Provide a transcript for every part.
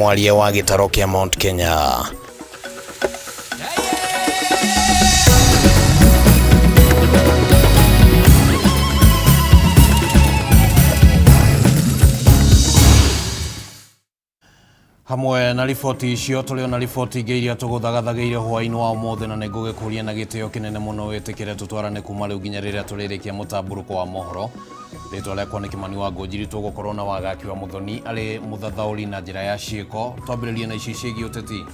mwalia wa gitaro kia Mount Kenya. Hamwe na riboti icio tuli na riboti ingi iria tuguthagathageire hwaini wa umothe na nigugukuria na gitio kinene muno wetikire tutwarane kuma riu nginya riria turirikia mutamburuko wa mohoro. Ritwa riakwa ni Kimani wa Ngojiri, tugukorwo na Wagaki wa Muthoni ari muthathauri na njira ya ciiko. Twambiririe na ici ciegi uteti.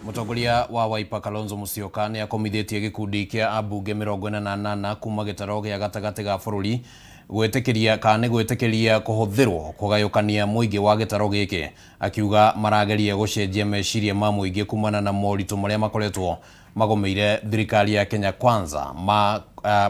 Mutongoria wa Wiper Kalonzo Musyoka ni akomithitie gikundi kia ambunge 48 kuma gitaro gia gatagati ga bururi gwetikiria kuhuthirwo kugayukania muingi wa gitaro giki, akiuga marageria gucenjia meciria ma muingi kumana na moritu maria makoretwo magomeire thirikari ya Kenya Kwanza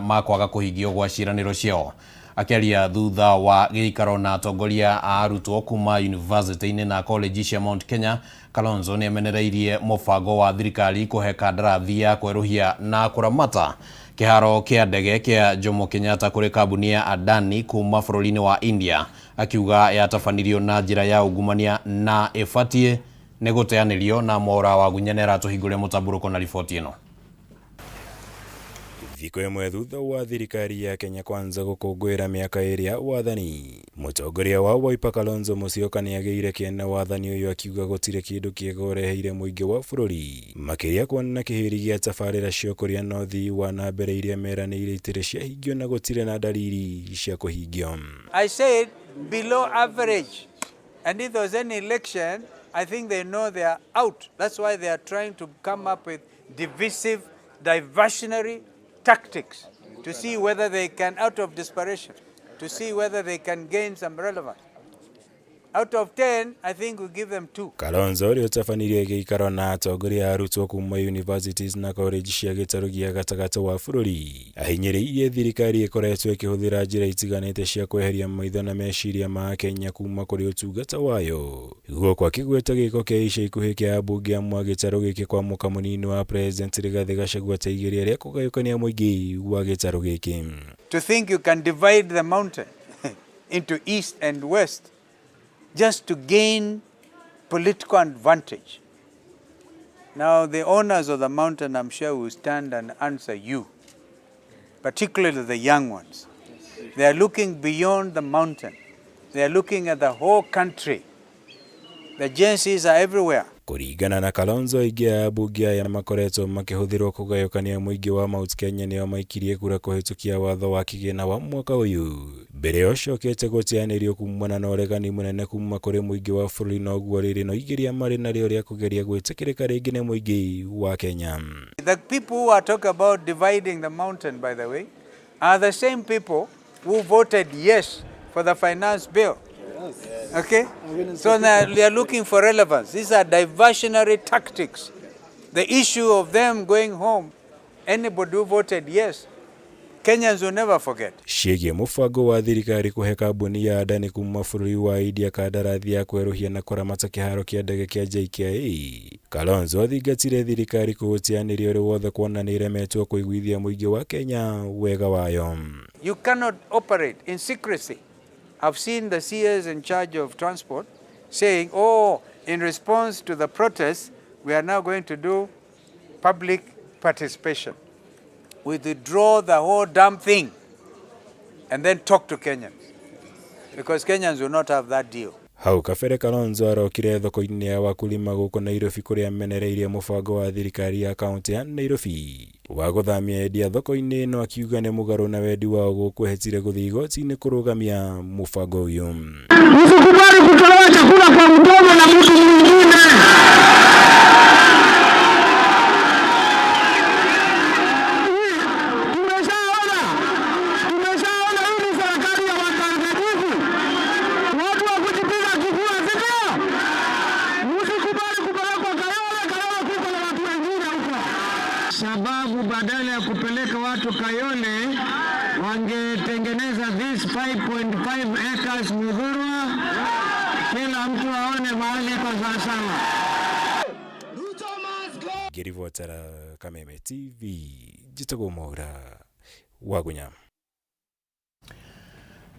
ma kwaga kuhingio gwa ciraniro ciao. Akiaria thutha wa giikaro na atongoria a arutwo kuma university-ini na college cia Mount Kenya, Kalonzo ni amenereirie mubango wa thirikari kuhe kandarathi ya kweruhia na kuramata kiharo kia ndege kia Jomo Kenyatta kuri kambuni ya Adani kuma bururi-ini wa India, akiuga yatabanirio na njira ya ungumania na ibatie ni guteanirio na mora wa gunyanera tuhingure mutamburuko na riboti ino. Thiko imwe thutha wa thirikari ya Kenya Kwanza gukungwira miaka iria wathani, mutongoria wa Wiper Kalonzo Musyoka ni ageire kiena wathani uyu, akiuga gutire kindu kiega ureheire muingi wa bururi, makiria kuona kihiri gia tabarira cio kuria nothi wa na mbere iria meranire itire cia hingio na gutire na dalili cia kuhingio. I said below average, and if there was any election, I think they know they are out. That's why they are trying to come up with divisive, diversionary tactics to see whether they can, out of desperation, to see whether they can gain some relevance. Out of 10, I think we'll give them 2. Kalonzo ri utabanirie giikaro na atongoria arutwo kuma universities na college cia gitaro gia gatagati wa bururi, ahinyiriirie thirikari ikoretwo ikihuthira njira itiganite cia kweheria maitho na meciria ma Kenya kuma kuri utungata wayo. Guko akigweta giko kia ica ikuhi kia ambunge amwe gitaro giki kwa muka munini wa President Rigathi Gachagua teigiria ria kugayukania muingi wa gitaro giki. To think you can divide the mountain into east and west just to gain political advantage. Now the owners of the mountain, I'm sure, will stand and answer you, particularly the young ones. They are looking beyond the mountain. They are looking at the whole country. The agencies are everywhere. Kuringana na Kalonzo, aingi a ambunge aya makoretwo makihuthirwo kugayukania muingi wa Mount Kenya nio maikirie kura kuhitukia watho wa kigina wa mwaka uyu. Mbere ucokete gutianirio kumana na uregani munene kuma kuri muingi wa bururi, noguo riri no igiria mari nario ria kugeria gwitikirika ringi ni muingi wa Kenya. The people who are talking about dividing the mountain, by the way, are the same people who voted yes for the finance bill. Okay? So now they are looking for relevance. These are diversionary tactics. The issue of them going home, anybody who voted yes, Kenyans will never forget. Ciĩgiĩ mũbango wa thirikari kuhe kambuni ya Adani kuma bũrũri wa India kandarathi ya kweruhia na kuramata kiharo kia ndege kia JKIA, Kalonzo athingatire thirikari kũgũtianĩria ũrĩ wothe kuona nĩ iremetwo kũiguithia mũingĩ wa Kenya wega wayo. You cannot operate in secrecy. I've seen the CS in charge of transport saying, oh, in response to the protests, we are now going to do public participation. We withdraw the whole damn thing and then talk to Kenyans, because Kenyans will not have that deal. Hau kabere Kalonzo arokire thoko-inĩ ya wakulima gũkũ Nairobi kuria amenereirie mũbango wa thirikari ya kaunti ya Nairobi wa gũthamia endia thoko-inĩ ĩno, akiuga nĩ mũgarũ na wendi wao gũkũ hetire gũthiĩ igoti-inĩ kũrũgamia mũbango ũyũ. Msikubali kutolewa chakula kwa mdomo na mtu mwingine. Sababu badala ya kupeleka watu Kayole wangetengeneza this 5.5 acres Muthurwa, kila mtu aone mahali kwa sawasawa. Ngĩribotera Kameme TV, Njĩtagwo Mwaura wa Gunya.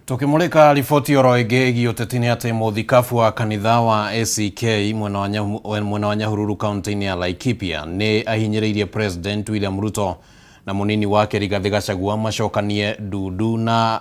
Tukimulika riboti oro ingi giutetini ati muthikabu wa kanitha wa ACK mwena wa Nyahururu kaunti-ini ya Laikipia ni ahinyiriirie President William Ruto na munini wake Rigathi Gachagua macokanie ndudu na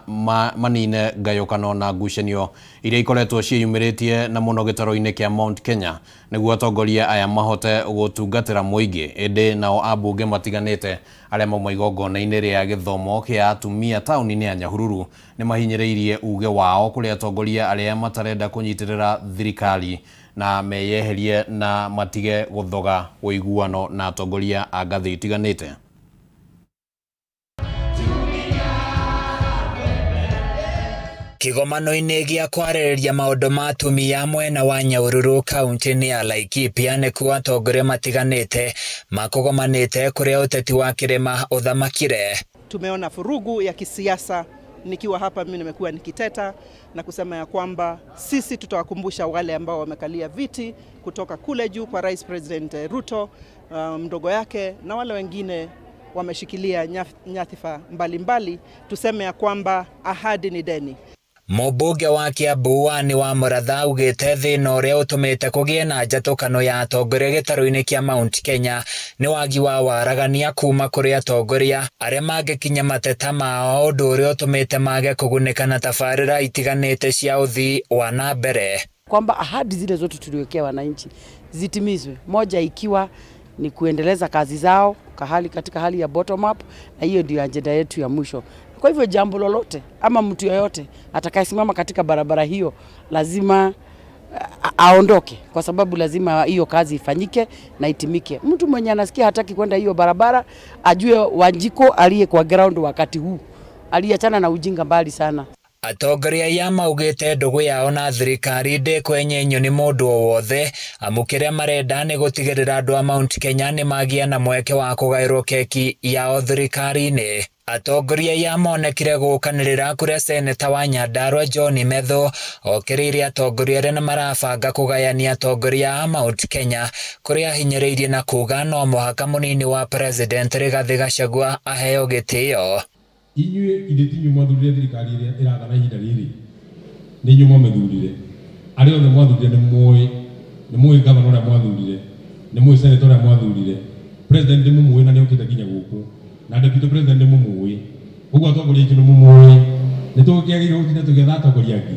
manine ngayukano na ngucanio iria ikoretwo ciiyumiritie na muno gitaro-ini kia Mount Kenya niguo atongoria aya mahote gutungatira muingi indi nao ambunge matiganite aria mauma igongona-ini ria githomo kia atumia tauni-ini ya Nyahururu ni mahinyiriirie uge wao kuri atongoria aria matarenda kunyitirira thirikari na meyeherie na matige guthoga uiguano na atongoria a ngathi itiganite. Kigomano-ini gia kwarĩrĩria maũndũ ma atumia mwena wa Nyahururu kaunti-ini ya Laikipia nĩkuo atongoria matiganĩte makũgomanĩte kũrĩa ũteti wa kĩrĩma ũthamakire. Tumeona furugu ya kisiasa. Nikiwa hapa mimi nimekuwa nikiteta na kusema ya kwamba sisi tutawakumbusha wale ambao wamekalia viti kutoka kule juu kwa Rais President Ruto, mdogo yake na wale wengine wameshikilia nyadhifa mbalimbali, tuseme ya kwamba ahadi ni deni. Mũmbunge wa Kiambu Anne wa Mũratha augĩte thĩna ũrĩa ũtũmĩte kũgĩe na njatũkano ya atongoria gĩtarũ-inĩ kia Mount Kenya nĩ wagi wa waragania kuma kũrĩ atongoria arĩa mangĩkinya mateta mao, ũndũ ũrĩa ũtũmĩte mage kũgunĩka na tabarĩra itiganĩte cia ũthii wa na mbere. Kwamba ahadi zile zote tuliwekea wananchi zitimizwe, moja ikiwa ni kuendeleza kazi zao katika hali ya bottom up, na hiyo ndio ajenda yetu ya mwisho. Kwa hivyo jambo lolote ama mtu yoyote atakayesimama katika barabara hiyo lazima aondoke, kwa sababu lazima hiyo kazi ifanyike na itimike. Mtu mwenye anasikia hataki kwenda hiyo barabara ajue Wanjiko aliye kwa ground wakati huu aliachana na ujinga mbali sana. Atongoria ya maugĩte ndũgũ yao na thirikari ndĩkwenyenywo nĩ mũndũ o wothe, amu kĩrĩa marenda nĩ gũtigĩrĩra andũ a Mount Kenya nĩ magĩa na mweke wa kũgaĩrwo keki yao thirikari-inĩ. Atongoria ya monekire gũkanĩrĩra kũrĩa seneta wa Nyandarua John Methu okĩrĩire atongoria arĩa marabanga kũgayania atongoria a Mount Kenya, kũrĩa ahinyĩrĩirie na kuga no mũhaka mũnini wa President Rigathi Gachagua aheo gĩtĩo. Inyuĩ ithĩti inyuĩ mwathurire thirikari ĩrĩa ĩrathana ihinda rĩrĩ, nĩ inyuĩ mwamĩthurire. Arĩa othe mwathurire nĩ mũĩ gavana ũrĩa mwathurire, nĩ mũĩ seneta ũrĩa mwathurire, president nĩ mũmũĩ na nĩ okĩte nginya gũkũ, na deputy president nĩ mũmũĩ. Ũguo atongoria aitũ nĩ mũmũĩ, nĩ tũgĩkĩagĩrĩirwo gũtinda tũgĩetha atongoria angĩ.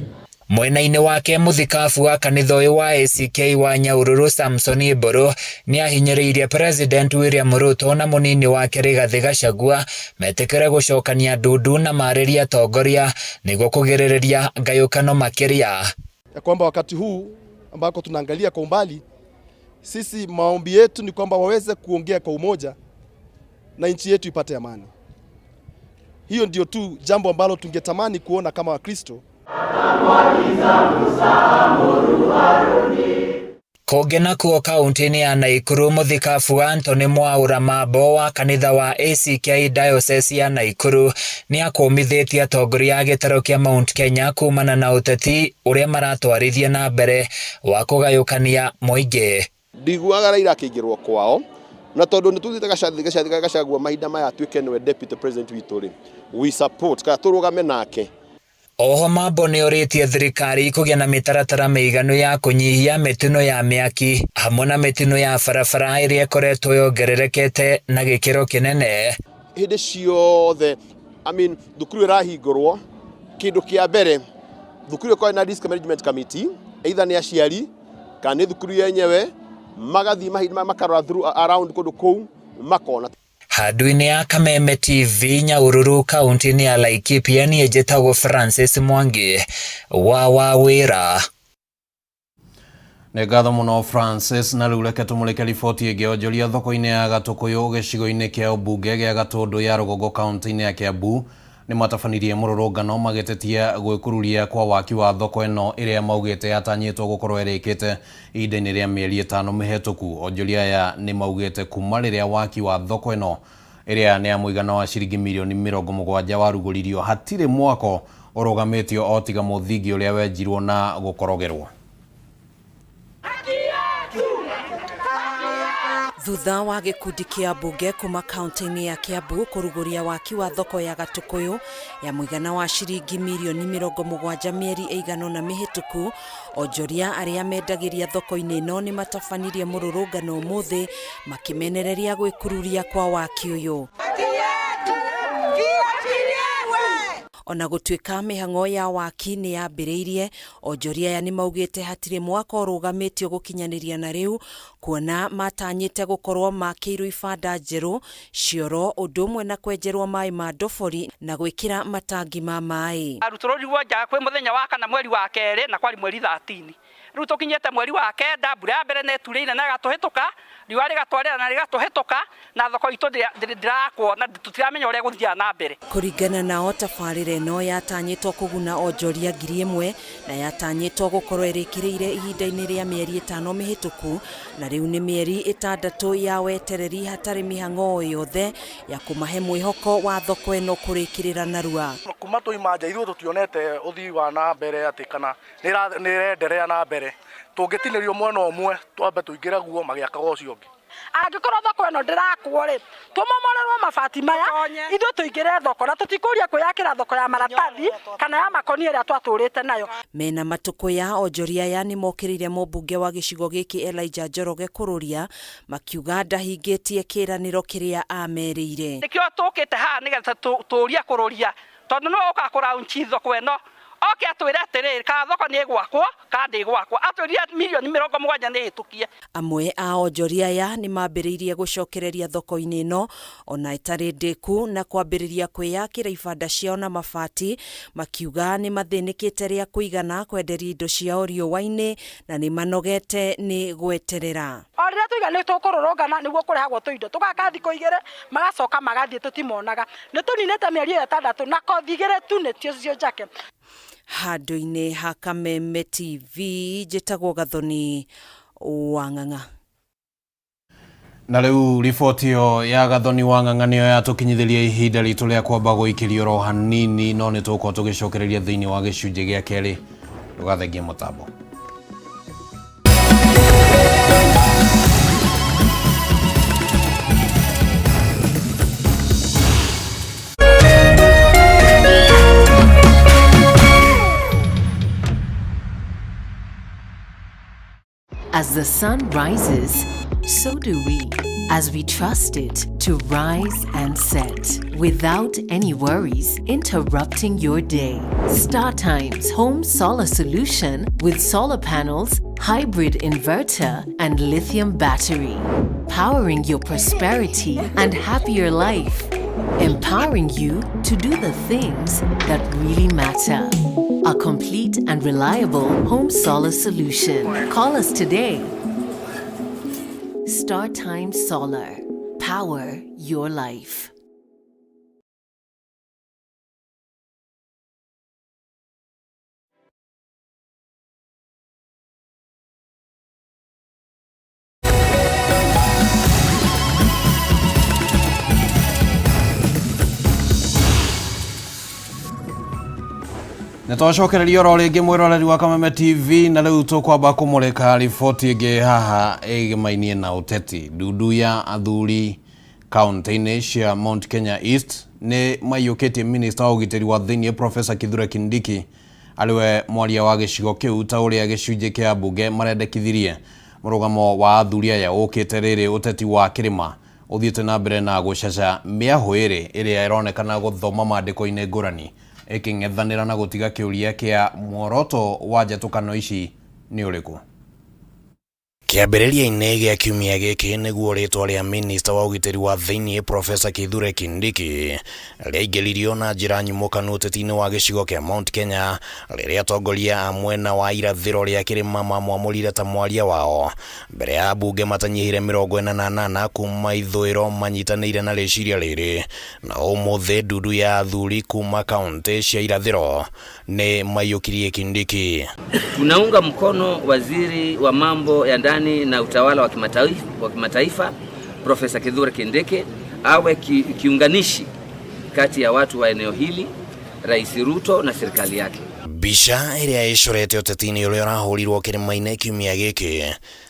Mwena-inĩ wake mũthikabu wa kanitha ũyũ wa ACK wa Nyahururu Samson Mburu nĩ ahinyĩrĩirie President William Ruto na mũnini wake Rigathi Gachagua metĩkĩre gũcokania ndundu na marĩria atongoria nĩguo kũgirĩrĩria ngayũkano makĩria. Ya kwamba wakati huu ambako tunaangalia kwa umbali, sisi maombi yetu ni kwamba waweze kuongea kwa umoja na nchi yetu ipate amani. Hiyo ndio tu jambo ambalo tungetamani kuona kama Wakristo. Kũngĩ nakuo kaunti-inĩ ya Naikuru, mũthikabu Anthony Mwaura Mambo wa kanitha wa ACK Diocese ya Naikuru nĩ akũmithĩtie atongoria a gĩtarũ kia Mount Kenya kumana na ũteti ũrĩa maratwarithia na mbere wa kũgayũkania mũingĩ. Ndiguaga Raila akĩingĩrwo kwao, na tondũ nĩ tũthĩte Gachagua mahinda maya atuĩke nĩwe deputy president witũ rĩ, we support kana tũrũgame nake. Oho Mambo nĩ orĩtie thirikari kũgĩa na mĩtaratara mĩiganu ya kũnyihia mĩtino ya mĩaki hamwe na mĩtino ya barabara ĩrĩa ĩkoretwo yongererekete na gĩkĩro kĩnene. Hĩndĩ ciothe, thukuru ĩrahingũrwo, kĩndũ kĩa mbere thukuru ĩkorwo na risk management committee, either nĩ aciari kana nĩ thukuru yenyewe, magathiĩ mahinda makarora through around kũndũ kũu makona. Handũ-inĩ ya Kameme TV Nyahururu kaunti-inĩ ya Laikipia niĩ njĩtagwo Francis Mwangi wa wĩra. Nĩ ngatho mũno Francis, na rĩu reke tũmũrĩke riboti ĩngĩ onjoria thoko-inĩ ya Gatũkũyũ gĩcigo-inĩ kĩa ũmbunge gĩa Gatũndũ ya Rũgongo kaunti-inĩ ya Kiambu nĩ matabanirie mũrũrũngano magĩtetia gwĩkururia kwa waki wa thoko ĩno ĩrĩa maugĩte yatanyĩtwo gũkorwo ĩrĩkĩte ihinda-inĩ rĩa mĩeri 5 mĩhetũku. Onjoria aya nĩ maugĩte kuma rĩrĩa waki wa thoko ĩno ĩrĩa nĩ ya mũigana wa ciringi mirioni 70 warugũririo hatirĩ mwako ũrũgamĩtio o tiga mũthingi ũrĩa wenjirwo na gũkorogerwo. Thutha wa gikundi kia bunge kuma kaunti-ini ya Kiambu kuruguria waki wa thoko ya Gatukuyu ya muigana wa ciringi mirioni 70 mieri eigano na mihituku, onjoria aria mendagiria thoko-ini no ni matabanirie mururungano umuthi makimenereria gwikururia kwa waki uyu. Ona gutuika mihango ya waki ni yambiriirie, onjoria ya ni maugite hatire mwaka urugamitio gukinyaniria na riu, kuona matanyite gukorwo makiirwo ibanda njeru cioro undumwe na kwenjerwo mai ma ndobori na gwikira matangi ma mai. Arutororigwo nja kwi muthenya wa kana mweri wa keri na kwari mweri 13. Riu tukinyete mweri wa kenda mbura ya mbere neturire na gatuhituka riwa rigatwarira na rigatuhituka na thoko itu ndirakwo na tutiramenya uria guthia na mbere. Kuringana nao tabarire no yatanyitwo kuguna onjoria 1000 na yatanyitwo gukorwo irikiriire ihinda-ini ria mieri 5 mihituku, na riu ni mieri 6 ya wetereri hatari mihango yothe ya kumahe mwihoko wa thoko eno kurikirira narua. Kuma tuimanja ithu tutionete uthii wa na mbere atikana nirenderea na mbere tungitinirio mwena umwe twambe tuingira guo magiakaga ucio ungi. Angikorwo thoko eno ndirakwo ri tumomorerwo mabati maya ithu tuingire thoko na tutikuria kuyakira thoko ya maratathi kana ya makoni ria twaturite nayo. Mena matuko ya onjoria ya ni mokirire mubunge wa gicigo giki Elijah Njoroge kururia makiuga ndahingitie kiraniro kiria ameriire. Nikio tukite ha nigetha turia kururia tondu no uka kuraunchi thoko eno oke atwira atiriri ka thoko ni gwakwo kandi gwakwo atwiria mirioni 70 ni hitukie. Amwe a onjoria ya ni mambiriirie gucokereria thoko-ini no ona itari ndiku na kwambiriria kwiyakira ibanda ciao na mabati, makiuga ni mathinikite ria kuigana kwenderia indo ciao riũa-ini na ni manogete ni gweterera. Orire tuiga ni tukururungana niguo kurehagwo tuindo tugaka thiko igire magacoka magathie tutimonaga ni tuninete mieri 6 na kothi igire tu ni tio cio njake. Handu-ini ha Kameme TV njitagwo Gathoni Wang'ang'a. Na riu riboti yo ya Gathoni Wang'ang'a niyo yatukinyithiria ihinda ritu ria kwamba guikirio ro hanini, no ni tuko tugicokereria thiini wa gicunje gia keri. Rugathengia mutambo. As the sun rises, so do we, as we trust it to rise and set without any worries interrupting your day. StarTimes Home Solar Solution with solar panels, hybrid inverter, and lithium battery. Powering your prosperity and happier life. Empowering you to do the things that really matter. A complete and reliable home solar solution. Call us today. StarTimes Solar. Power your life. Nitwacokereria ro ringi mwiroreri wa Kameme TV na riu tukwamba kumurika riboti ingi haha igimainie na uteti. Ndudu ya athuri kaunti-ini cia Mount Kenya East ni maiyukitie minister wa ugitiri wa thiini Professor Kithure Kindiki aliwe mwaria wa gicigo kiu ta uria gicunje kia bunge marendekithirie murugamo wa athuri aya ukite riri uteti wa kirima uthiite na mbere na gucaca miahuiri iria ironekana guthoma mandiko-ini ngurani iking'ethanira na gutiga kiuria kia mworoto wa njatukano ici ni uriku. Kiambiriria-ini gia kiumia giki niguo ritwa ria minister wa ugitiri wa thiini Professor Kithure Kindiki riaingiririo na njira nyumukanu uteti-ini wa gicigo kia Mount Kenya riria atongoria a mwena wa irathiro ria kirima mamwamurire ta mwaria wao mbere ya bunge matanyihire 48 kuma ithwiro manyitanire na riciria riri, na umuthi ndudu ya athuri kuma kaunti cia irathiro ni maiyukirie Kindiki. Tunaunga mkono waziri wa mambo ya ndani na utawala wa kimataifa Professor Kithure Kindiki awe kiunganishi kati ya watu wa eneo hili, Rais Ruto na serikali yake. Mbica iria icurete uteti-ini uria urahurirwo kirima-ini kiumia giki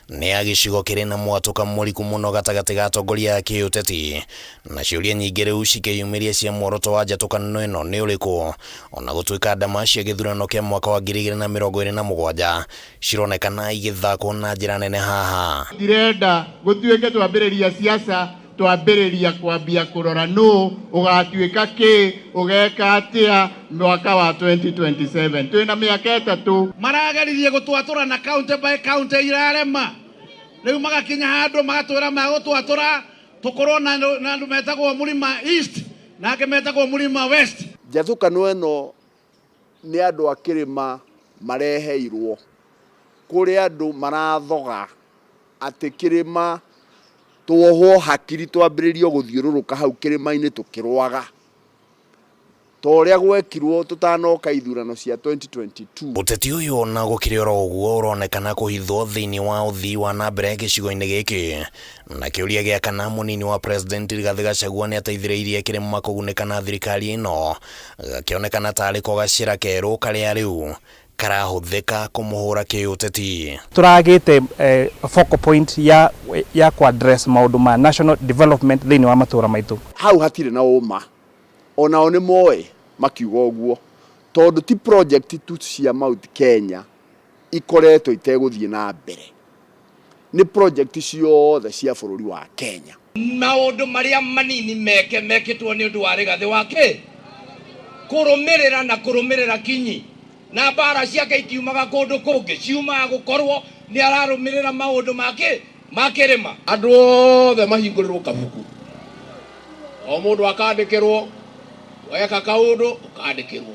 ni ya gicigo kiri na mwatuka muriku muno gatagati ga atongoria a kiuteti, na ciuria nyingi riu cikiyumiria cia muoroto wa njatũkanano ino ni uriku, ona gũtuĩka ndama cia gĩthurano kĩa mwaka wa 2027 cironekana igĩthakwo na njĩra nene haha. Ndirenda gũtuĩke twambĩrĩria siasa twambĩrĩria kwambia kũrora nũ ũgatuĩka kĩ ũgeka atĩa mwaka wa 2027. Twĩna mĩaka 3 marageririe gũtwatũra na county by county irarema, rĩu magakinya handũ magatwĩra magũtwatũra tũkorwo na andũ metagwo Mũrima East na angĩ metagwo Mũrima West. Njatũkano ĩno nĩ andũ a kĩrĩma mareheirwo kũrĩa andũ marathoga atĩ kĩrĩma tuoho hakiri twambĩrĩrio gũthiũrũrũka hau kĩrĩma-inĩ tũkĩrwaga toria gwekirwo tutanoka ithurano cia 2022. Uteti uyu ona gũkĩrĩ oro ũguo ũronekana kũhithwo thĩinĩ wa ũthii wa na mbere gĩcigo-inĩ gĩkĩ, na kĩũria gĩa kana mũnini wa president Rigathĩ Gachagua nĩ ateithĩrĩirie kĩrĩma kũgunĩka na thirikari ĩno, gakĩonekana tarĩ ko gacĩra kerũ karĩa rĩu karahũthĩka kũmũhũra kĩũteti. Turagĩte focal point ya address maũndũ ma national development thĩinĩ wa matũra maitũ. Hau hatirĩ na ũma, onao nĩ moĩ makiuga ũguo, tondũ ti project tu cia Mount Kenya ikoretwo itegũthiĩ na mbere, nĩ project ciothe cia bũrũri wa Kenya. Maũndũ marĩa manini mekĩtwo nĩ ũndũ wa Rigathĩ wake kũrũmĩrĩra na kũrũmĩrĩra kinyi, na bara ciake ikiumaga kũndũ kũngĩ ciumaga gũkorwo nĩ ararũmĩrĩra maũndũ make makĩrĩma. Andũ othe mahingũrĩrwo kabuku, o mũndũ akandĩkĩrwo, weka kaũndũ ũkandĩkĩrwo,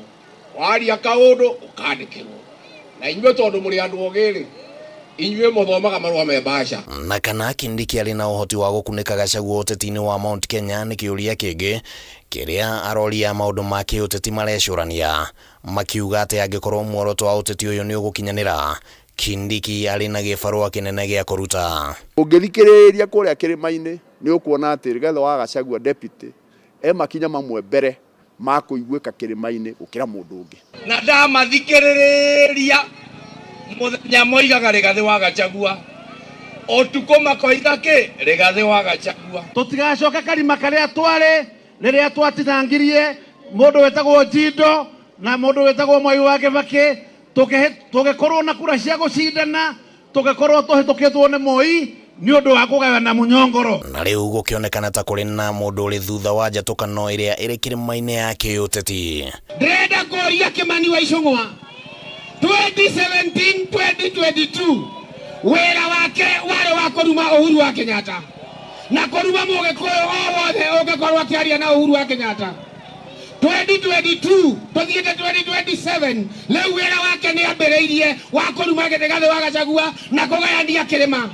waria kaũndũ ũkandĩkĩrwo, na inyuĩ tondũ mũrĩ andũ ogĩ-rĩ, inyuĩ mũthomaga marũa me mbaca. Na kana Kindiki arĩ na ũhoti wa gũkunĩka Gachagua ũteti-inĩ wa Mount Kenya nĩ kĩũria kĩngĩ kĩrĩa aroria maũndũ ma kĩũteti marecũrania, makiuga atĩ angĩkorwo muoroto wa ũteti ũyũ nĩ ũgũkinyanĩra, Kindiki arĩ na gĩbarũa kĩnene gĩa kũruta. Ũngĩthikĩrĩria kũrĩa kĩrĩma-inĩ nĩ ũkuona atĩ Rigathĩ wa Gachagua deputy makinya mamwe mbere ma kũiguĩka kĩrĩma-inĩ gũkĩra mũndũ ũngĩ. Na ndamathikĩrĩria mũthenya moigaga Rigathĩ wa Gachagua, ũtukũ makoiga kĩ Rigathĩ wa Gachagua. Tũtigacoka karima karĩa twarĩ rĩrĩa twatinangirie mũndũ wetagwo Njindo na mũndũ wetagwo Mwai wa Kĩbakĩ, tũgĩkorwo na kura cia gũcindana, tũgĩkorwo tũhĩtũkĩtwo nĩ Moi nĩ ũndũ wa kũgayana mũnyongoro. Na rĩu gũkĩonekana ta kũrĩ na mũndũ ũrĩ thutha wa njatũkano ĩrĩa ĩrĩ kĩrĩma-inĩ ya kĩũteti. Ndĩrenda kũria Kĩmani wa Icũng'wa 2017-2022 wĩra wake warĩ wa kũruma Uhuru wa Kenyatta, na kũruma Mũgĩkũyũ o wothe ũngĩkorwo akĩaria na Uhuru wa Kenyatta. 2022 tũthiĩte 2027, rĩu wĩra wake nĩ ambĩrĩirie wa kũruma Rigathĩ wa Gachagua na kũgayania kĩrĩma.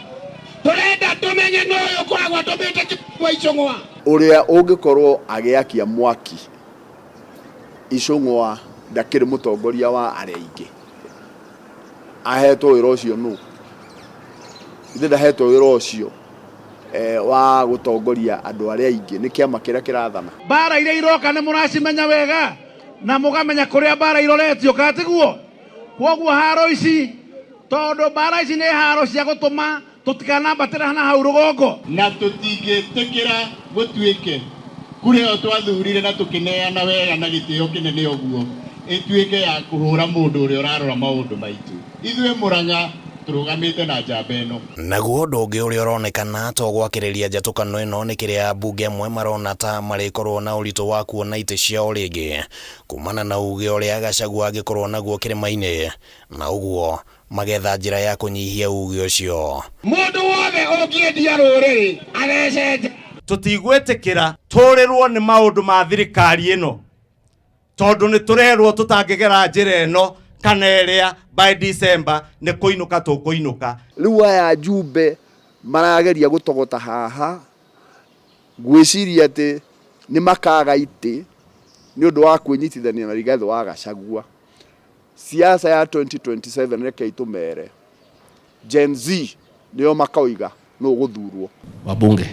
Tũrenda tũmenye nũ ũyũ ũkoragwo atũmĩte Kĩmani wa Icũng'wa. Ũrĩa ũngĩkorwo agĩakia mwaki Icũng'wa ndakĩrĩ mũtongoria wa arĩa aingĩ. Ahetwo wĩra ũcio nũ? Ithe ndahetwo wĩra ũcio wa gũtongoria andũ arĩa aingĩ, nĩ kĩama kĩrĩa kĩrathana. Bara iria iroka nĩ mũracimenya wega na mũgamenya kũrĩa bara iroretio katiguo. Kwoguo haro ici, tondũ bara ici nĩ haro cia gũtũma tũtikanambatĩra hana hau rũgongo, na tũtingĩtĩkĩra gũtuĩke kũrĩa ĩyo twathurire na tũkĩneana wega na gĩtĩo kĩnene ũguo ĩtuĩke ya kũhũra mũndũ ũrĩa ũrarora maũndũ maitũ. Ithuĩ Mũrang'a tũrũgamĩte na njamba ĩno. Naguo ũndũ ũngĩ ũrĩa ũronekana to gwakĩrĩria njatũkano ĩno nĩ kĩrĩa ambunge amwe marona ta marĩkorwo na ũritũ wa kuona itĩ ciao rĩngĩ kumana na uge ũrĩa Gachagua angĩkorwo naguo kĩrĩma-inĩ, na ũguo magetha njĩra ya kũnyihia uge ũcio. Mũndũ wothe ũngĩendia rũrĩrĩ arecenja. Tũtigwĩtĩkĩra tũrĩrwo nĩ maũndũ ma thirikari ĩno, tondũ nĩ tũrerwo tũtangĩgera njĩra ĩno kana ĩrĩa by December nĩ kũinũka tũkũinũka. Rĩu aya njumbe marageria gũtogota haha, gwĩciria atĩ nĩ makaga itĩ nĩ ũndũ wa kwĩnyitithania na Rigathĩ wa Gachagua. Siasa ya 2027 reke itũmere Gen Z nĩo makoiga no gũthurwo. Wabunge,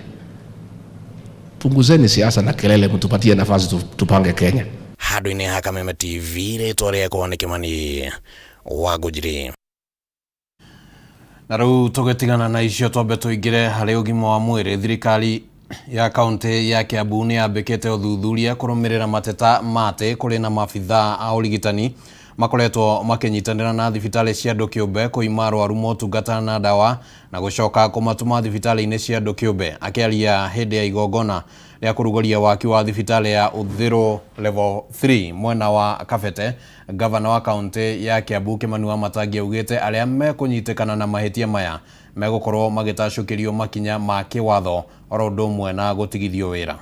punguzeni siasa na kelele, mtupatie nafasi tupange Kenya. handũ-inĩ ha Kameme TV rĩtwa rĩakwa nĩ Kimani wa Ngũnjiri. Na rĩu tũgĩtigana na icio twambe tũingĩre harĩ ũgima wa mwĩrĩ. Thirikari ya kaunti ya Kiambu nĩ yambĩkĩte ũthuthuria kũrũmĩrĩra mateta mate kũrĩ na maabithaa a ũrigitani makoretwo makĩnyitanĩra na thibitarĩ cia andũ kĩũmbe kũima arwaru motungata na ndawa na gũcoka kũmatũma thibitarĩ-inĩ cia andũ kĩũmbe. Akĩaria hĩndĩ ya igongona rĩa kũrugũria waki wa thibitarĩ ya Uthiro level 3 mwena wa Kabete, gavana wa kaunti ya Kiambu Kimani Wamatangi augĩte arĩa mekũnyitĩkana na mahĩtia maya megũkorwo magĩtacũkĩrio makinya ma kĩwatho oro ũndũ ũmwe na gũtigithio wĩra.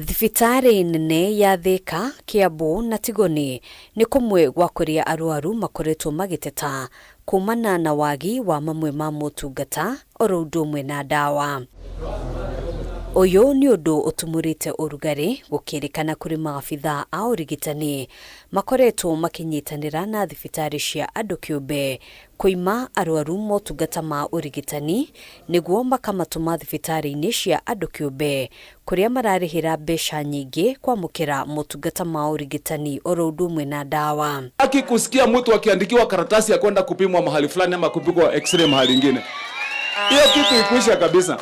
Thibitarĩ nene ya Thika, Kiambu na Tigoni nĩ kũmwe gwa kũrĩa arwaru makoretwo magĩteta kumana na wagi wa mamwe ma motungata oro ũndũ ũmwe na ndawa. Ũyũ nĩ ũndũ ũtumũrĩte ũrugarĩ gũkĩrĩkana kũrĩ maabithaa a ũrigitani makoretwo makĩnyitanĩra na thibitarĩ cia andũ kĩũmbe kũima arwaru motungata ma ũrigitani nĩguo makamatũma thibitarĩ-inĩ cia andũ kĩũmbe kũrĩa mararĩhĩra mbeca nyingĩ kwamũkĩra motungata ma ũrigitani oro ũndũ ũmwe na ndawa. Haki kusikia mtu akiandikiwa karatasi ya kwenda kupimwa mahali fulani ama kupigwa x-ray mahali ingine. Hiyo kitu ikwisha kabisa.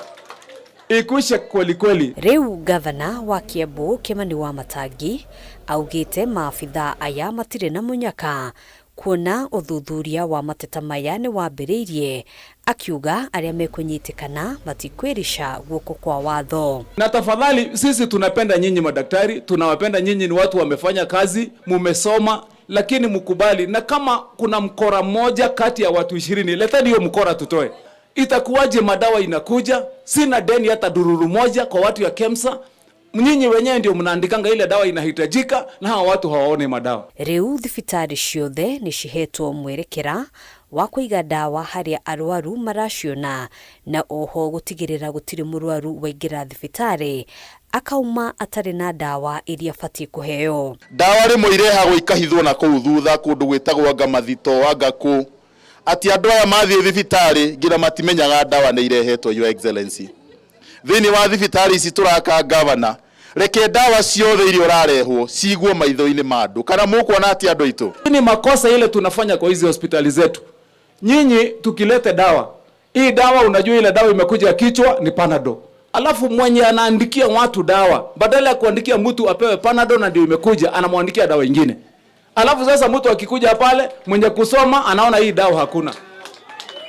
Ikwisha kweli kweli. Rĩu gavana wa Kiambu Kimani Wamatangi augĩte maabithaa aya matirĩ na mũnyaka kuona ũthuthuria wa mateta maya nĩ wambĩrĩirie, akiuga arĩa mekũnyitĩkana matikwĩrisha guoko kwa watho. Na tafadhali, sisi tunapenda nyinyi madaktari, tunawapenda nyinyi, ni watu wamefanya kazi, mumesoma, lakini mkubali, na kama kuna mkora mmoja kati ya watu 20, leteni hiyo mkora tutoe. Itakuwaje madawa inakuja, sina deni hata dururu moja kwa watu ya KEMSA, nyinyi wenyewe ndio mnaandikanga ile dawa inahitajika na hawa watu hawaone madawa. Rĩu thibitarĩ ciothe nĩ cihetwo mwerekera wa kũiga dawa harĩa arwaru maraciona na oho gũtigĩrĩra gũtirĩ mũrwaru waingĩra thibitarĩ akauma atarĩ na dawa iria batiĩ kũheo. Dawa rĩmwe irehagwo ikahithwo na kũu thutha kũndũ gwĩtagwo Ngamathito Wangakũ. Ati andũ aya mathiĩ thibitarĩ ngira matimenyaga dawa nĩ irehetwo, Your Excellency. Thĩinĩ wa thibitarĩ ici tũraka gavana, reke dawa ciothe iria ũrarehwo cigwo maitho-inĩ ma andũ, kana mũkuona ati andũ aitũ. Ni makosa ile tunafanya kwa hizi hospitali zetu. Nyinyi tukilete dawa, hii dawa unajua ile dawa imekuja kichwa ni Panadol. Alafu mwenye anaandikia watu dawa, badala ya kuandikia mtu apewe Panadol na ndio imekuja, anamwandikia dawa nyingine. Alafu sasa mtu akikuja pale mwenye kusoma anaona hii dawa hakuna.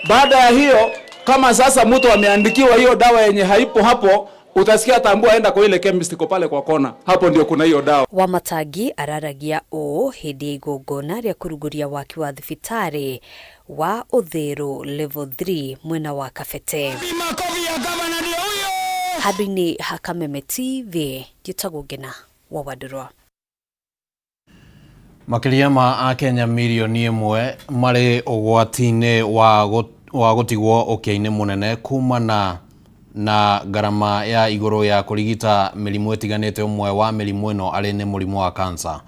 Baada ya hiyo, kama sasa mtu ameandikiwa hiyo dawa yenye haipo hapo, utasikia tambua aenda kwa ile chemist iko pale kwa kona. Hapo ndio kuna hiyo dawa. Wamatangi araragia hĩndĩ ya igongona rĩa kũrugũria waki wa thibitarĩ wa Uthiro level 3 mwena wa Kabete. Handũ-inĩ ha Kameme TV, njĩtagwo Ngina wa Wadurwa. Makĩria ma Akenya milioni 1 marĩ ũgwati-inĩ wa gũtigwo ũkĩa-inĩ mũnene kumana na garama ya igũrũ ya kũrigita mĩrimũ ĩtiganĩte. Ũmwe wa mĩrimũ ĩno arĩ nĩ mũrimũ wa cancer.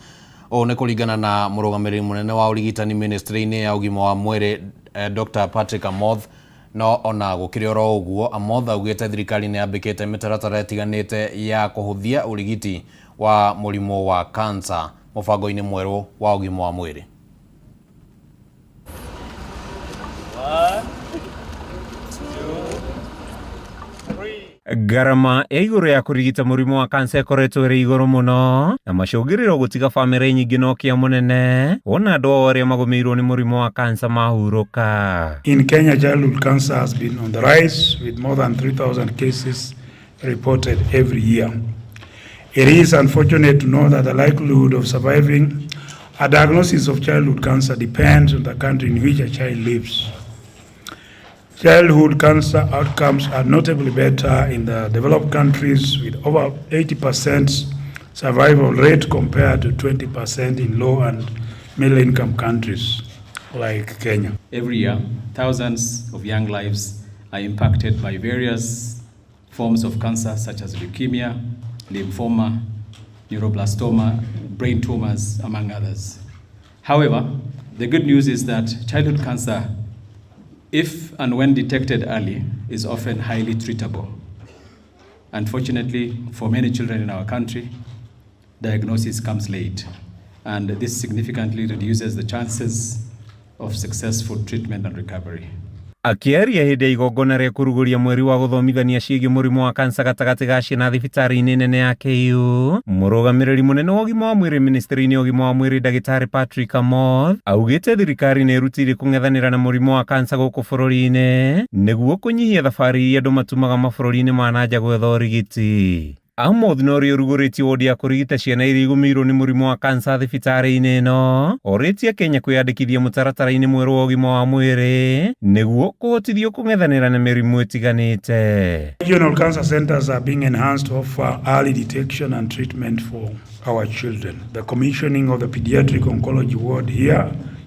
Ũũ nĩ kũringana na mũrũgamĩrĩri mũnene wa ũrigitani ministry-inĩ ya ũgima wa mwĩrĩ Dr. Patrick Amoth. No ona gũkĩrĩ oro ũguo, Amoth augĩte thirikari nĩ yambĩkĩte mĩtaratara ĩtiganĩte ya kũhũthia ũrigiti wa mũrimũ wa cancer mũbango-inĩ mwerũ wa ũgima wa mwĩrĩ. Garama ya igũrũ ya kũrigita mũrimũ wa cancer ĩkoretwo ĩrĩ igũrũ mũno na macũngĩrĩro gũtiga bamĩrĩ nyingĩ na ũkĩa mũnene wona andũ arĩa magũmĩirwo nĩ mũrimũ wa cancer mahurũka. In Kenya, childhood cancer has been on the rise with more than 3,000 cases reported every year. It is unfortunate to know that the likelihood of surviving a diagnosis of childhood cancer depends on the country in which a child lives. Childhood cancer outcomes are notably better in the developed countries with over 80% survival rate compared to 20% in low and middle income countries like Kenya. Every year, thousands of young lives are impacted by various forms of cancer such as leukemia, lymphoma, neuroblastoma, brain tumors, among others. However, the good news is that childhood cancer, if and when detected early, is often highly treatable. Unfortunately, for many children in our country, diagnosis comes late, and this significantly reduces the chances of successful treatment and recovery. Akiaria hĩndĩ ya igongona rĩa kũrugũria mweri wa gũthomithania ciĩgiĩ mũrimũ wa kansa gatagatĩ ga ciana thibitarĩ-inĩ nene ya KU, mũrũgamĩrĩri mũnene wa ũgima wa mwĩrĩ ministry-inĩ ya ũgima wa mwĩrĩ ndagĩtarĩ Patrick Amoth augĩte thirikari nĩ ĩrutĩire kũng'ethanĩra na mũrimũ wa kansa gũkũ bũrũri-inĩ nĩguo kũnyihia thabarĩ iria andũ matumaga mabũrũri-inĩ ma nanja gwetha ũrigiti. Amoth no rĩo rugũrĩtie wodi ya kũrigita ciana iria igũmĩirwo nĩ mũrimũ wa kansa thibitarĩ-inĩ ĩno, orĩtie Kenya kwĩyandĩkithia mũtaratara-inĩ mwerũ wa ũgima wa mwĩrĩ nĩguo kũhotithio kũng'ethanĩra na mĩrimũ ĩtiganĩte. Regional cancer centers are being enhanced to offer early detection and treatment for our children. The commissioning of the pediatric oncology ward here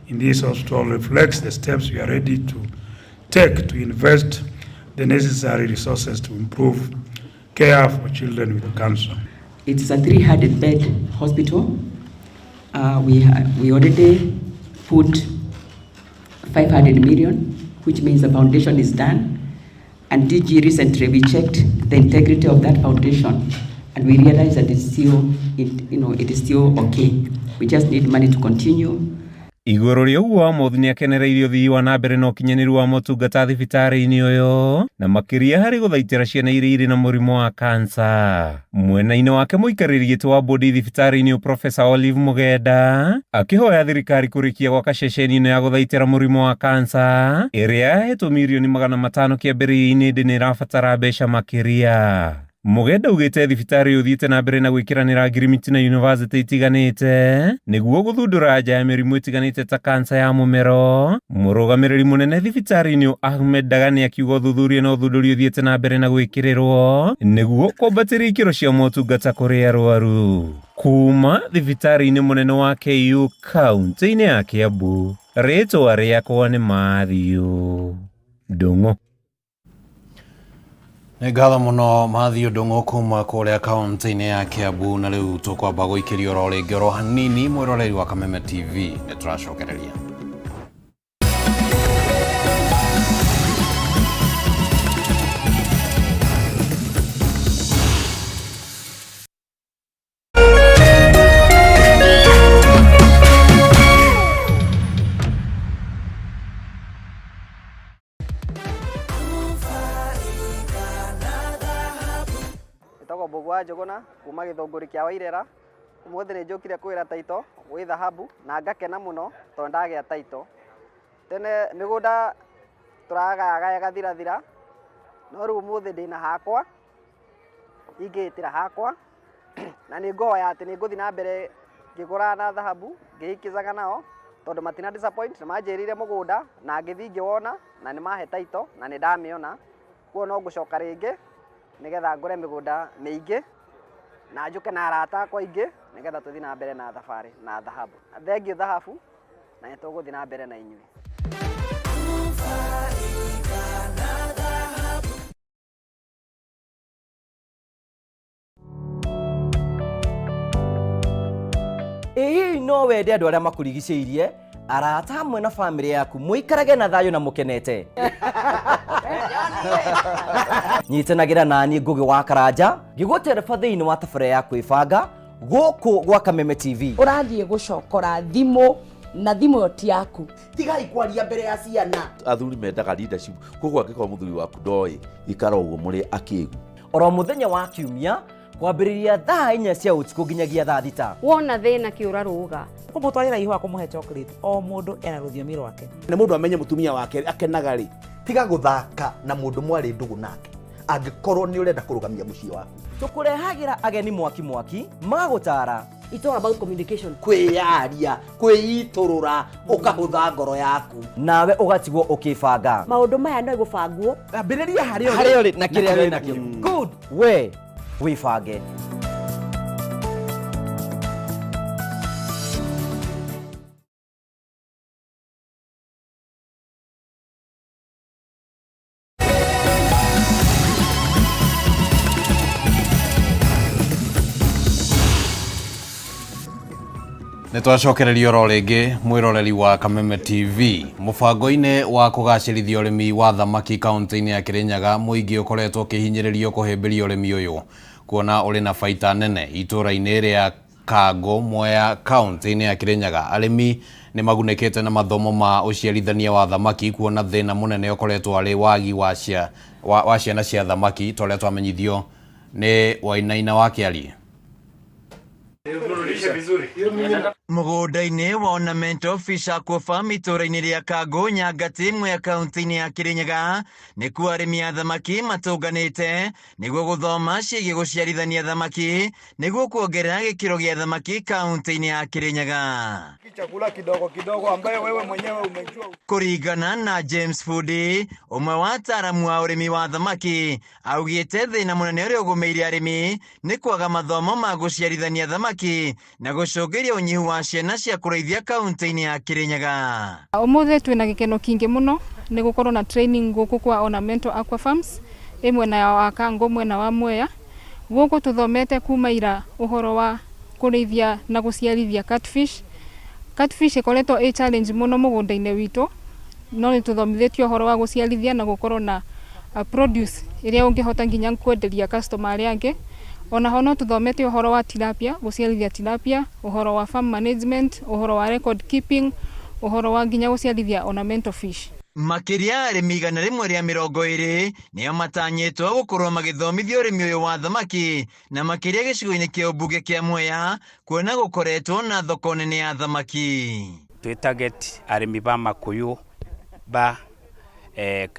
in this hospital reflects the steps we are ready to take to invest the necessary resources to improve care for children with cancer. It's a 300-bed hospital. We already put 500 million, which means the foundation is done. And DG recently we checked the integrity of that foundation, and we realized that it's still, it is still okay. We just need money to continue. Igũrũ rĩa ũguo Amoth nĩ akenereirie ũthii wa na mbere na ũkinyanĩru wa motungata thibitarĩ-inĩ ũyũ na makĩria harĩ gũthaitĩra ciana iria irĩ na mũrimũ wa kansa. Mwena-inĩ wake mũikarĩri gĩtĩ wa bodi thibitarĩ-inĩ Professor Olive Mugenda akĩhoya thirikari kũrĩkia gwaka ceceni-ino ya gũthaitĩra mũrimũ wa kansa ĩrĩa yahetwo mirioni 500 kĩambĩrĩria-inĩ ĩndĩ nĩ ĩrabatara mbeca makĩria. Mugenda ugĩte thibitarĩ ũthiĩte na mbere na gwĩkĩranĩra ngirimiti na university itiganĩte nĩguo gũthundũra nja ya mĩrimũ itiganĩte ta kansa ya mũmero. Mũrũgamĩrĩri mũnene thibitarĩ-inĩ Ahmed Dagani akiuga ũthuthuria na ũthundũri ũthiĩte na mbere na gwĩkĩrĩrwo nĩguo kwambatĩria ikĩro cia motungata kũrĩ arwaru. Kuma thibitarĩ-inĩ mũnene wa KU kaunti-inĩ ya Kiambu, rĩtwa rĩakwa nĩ Mathiũ Ndung'u. Nĩ ngatho mũno Mathiũ Ndung'u kuma kũrĩa kaunti-inĩ ya Kiambu, na rĩu tũkwamba gũikĩria oro rĩngĩ oro hanini mwĩroreri wa Kameme TV nĩ tũracokereria. Bogwa Jogona kuma gĩthũngũri kĩa Wairera. Ũmũthĩ nĩ njũkire kwĩra taito gwĩ thahabu na ngakena mũno tondũ ndagĩa taito. Tene mĩgũnda tũragaya gathirathira, no rĩu ũmũthĩ ndĩna hakwa ingĩtĩra hakwa na nĩ ngoya atĩ nĩ ngũthiĩ na mbere ngĩgũra na thahabu ngĩikizaga nao tondũ matina disappoint na manjĩrire mũgũnda na ngĩthiĩ ngĩwona na nĩ mahe taito na nĩ ndamĩona. Kuo no ngũcoka rĩngĩ nĩgetha ngũre mĩgũnda mĩingĩ na njũke na arata akwa aingĩ nĩgetha tũthiĩ na mbere na thabarĩ na thahabu. Thengiũ thahabu na nĩ tũgũthiĩ na mbere na inyuĩ. Ĩĩ no wende andũ arĩa makũrigicĩirie, arata hamwe na famĩlĩ yaku mũikarage na thayũ na mũkenete. Nyitanagĩra naniĩ Ngũgĩ wa Karanja ngĩgũtereba thĩinĩ wa tabarĩra ya kwĩbanga gũkũ gwa Kameme TV. Ũrathiĩ gũcokora thimũ na thimũ ĩyo ti yaku. Tigai kwaria mbere ya ciana. Athuri mendaga leadership, koguo angĩkorwo mũthuri waku ndoĩ ikara ũguo mũrĩ akĩĩgu. Oro mũthenya wa Kiumia kwambĩrĩria thaa 4 cia ũtukũ nginyagia thaa 6. Wona thĩna kĩũra rũga. Kũmũtwarĩra ihũa kũmũhe chocolate, o mũndũ ena rũthiomi rwake. Nĩ mũndũ amenye mũtumia wake akenaga rĩ, tiga gũthaka na mũndũ mwarĩ ndũgũ nake angĩkorwo nĩ ũrenda kũrũgamia mũciĩ waku. Tũkũrehagĩra ageni mwaki magũtara. It's all about communication. Kwĩyaria, kwĩitũrũra, ũkahũtha ngoro yaku. Nawe ũgatigwo ũkĩbanga. Maũndũ maya no gũbangwo. Ambĩrĩria harĩa ũrĩ na kĩrĩa wĩ nakĩo. Good. We wĩbange. Nĩ twacokereria oro rĩngĩ mwĩroreri wa Kameme TV. Mũbango-inĩ wa kũgacĩrithia ũrĩmi wa thamaki kaunti-inĩ ya Kirinyaga, mũingĩ ũkoretwo ũkĩhinyĩrĩrio kũhĩmbĩria ũrĩmi ũyũ kuona ũrĩ na baita nene itũra-inĩ rĩa Kango Mwea kaunti-inĩ ya Kirinyaga arĩmi nĩ magunĩkĩte na mathomo ma ũciarithania wa thamaki kuona thĩna mũnene ũkoretwo arĩ wagi wa ciana cia thamaki torĩa twamenyithio nĩ Wainaina wa Kĩarie. Mũgũnda-inĩ wa Ornamental Fish Aqua Farm itũũra-inĩ rĩa Kango Nyangatĩ Mwea kaunti-inĩ ya Kirinyaga nĩkuo arĩmi a thamaki matũnganĩte nĩguo gũthoma ciĩgiĩ gũciarithania thamaki nĩguo kuongerera gĩkĩro gĩa thamaki kaunti-inĩ ya Kirinyaga. Chakula kidogo kidogo ambayo wewe mwenyewe umejua. Kũringana na James Fudi, ũmwe wa ataaramu wa ũrĩmi wa thamaki, augĩte thĩna mũnene ũrĩa ũgũmĩire arĩmi nĩ kwaga mathomo ma gũciarithania thamaki na gũcũngĩria ũnyihu wa ciana cia kũrĩithia kaunti-inĩ ya Kirinyaga. Ũmũthĩ twĩna gĩkeno kĩingĩ mũno nĩ gũkorwo na training gũkũ kwa Ornamental Aqua Farms mwena wa Kango mwena wa Mwea. Gũkũ tũthomete kuma ira ũhoro wa kũrĩithia na gũciarithia catfish. Catfish ĩkoretwo ĩ challenge mũno mũgũnda-inĩ witũ, no nĩ tũthomithĩtio ũhoro wa gũciarithia na gũkorwo na produce ĩrĩa ũngĩhota nginya kwenderia customer arĩa angĩ. Ona ho no tũthomete ũhoro wa tilapia, gũciarithia tilapia, ũhoro wa farm management, ũhoro wa record keeping, ũhoro wa nginya gũciarithia ornamental fish. Makĩria arĩmi 120 nĩo matanyĩtwo gũkorwo magĩthomithio ũrĩmi ũyũ wa thamaki na makĩria gĩcigo-inĩ kĩa ũmbunge kĩa Mwea kuona gũkoretwo na thoko nene ya thamaki. Twi target arĩmi ba Makuyu ba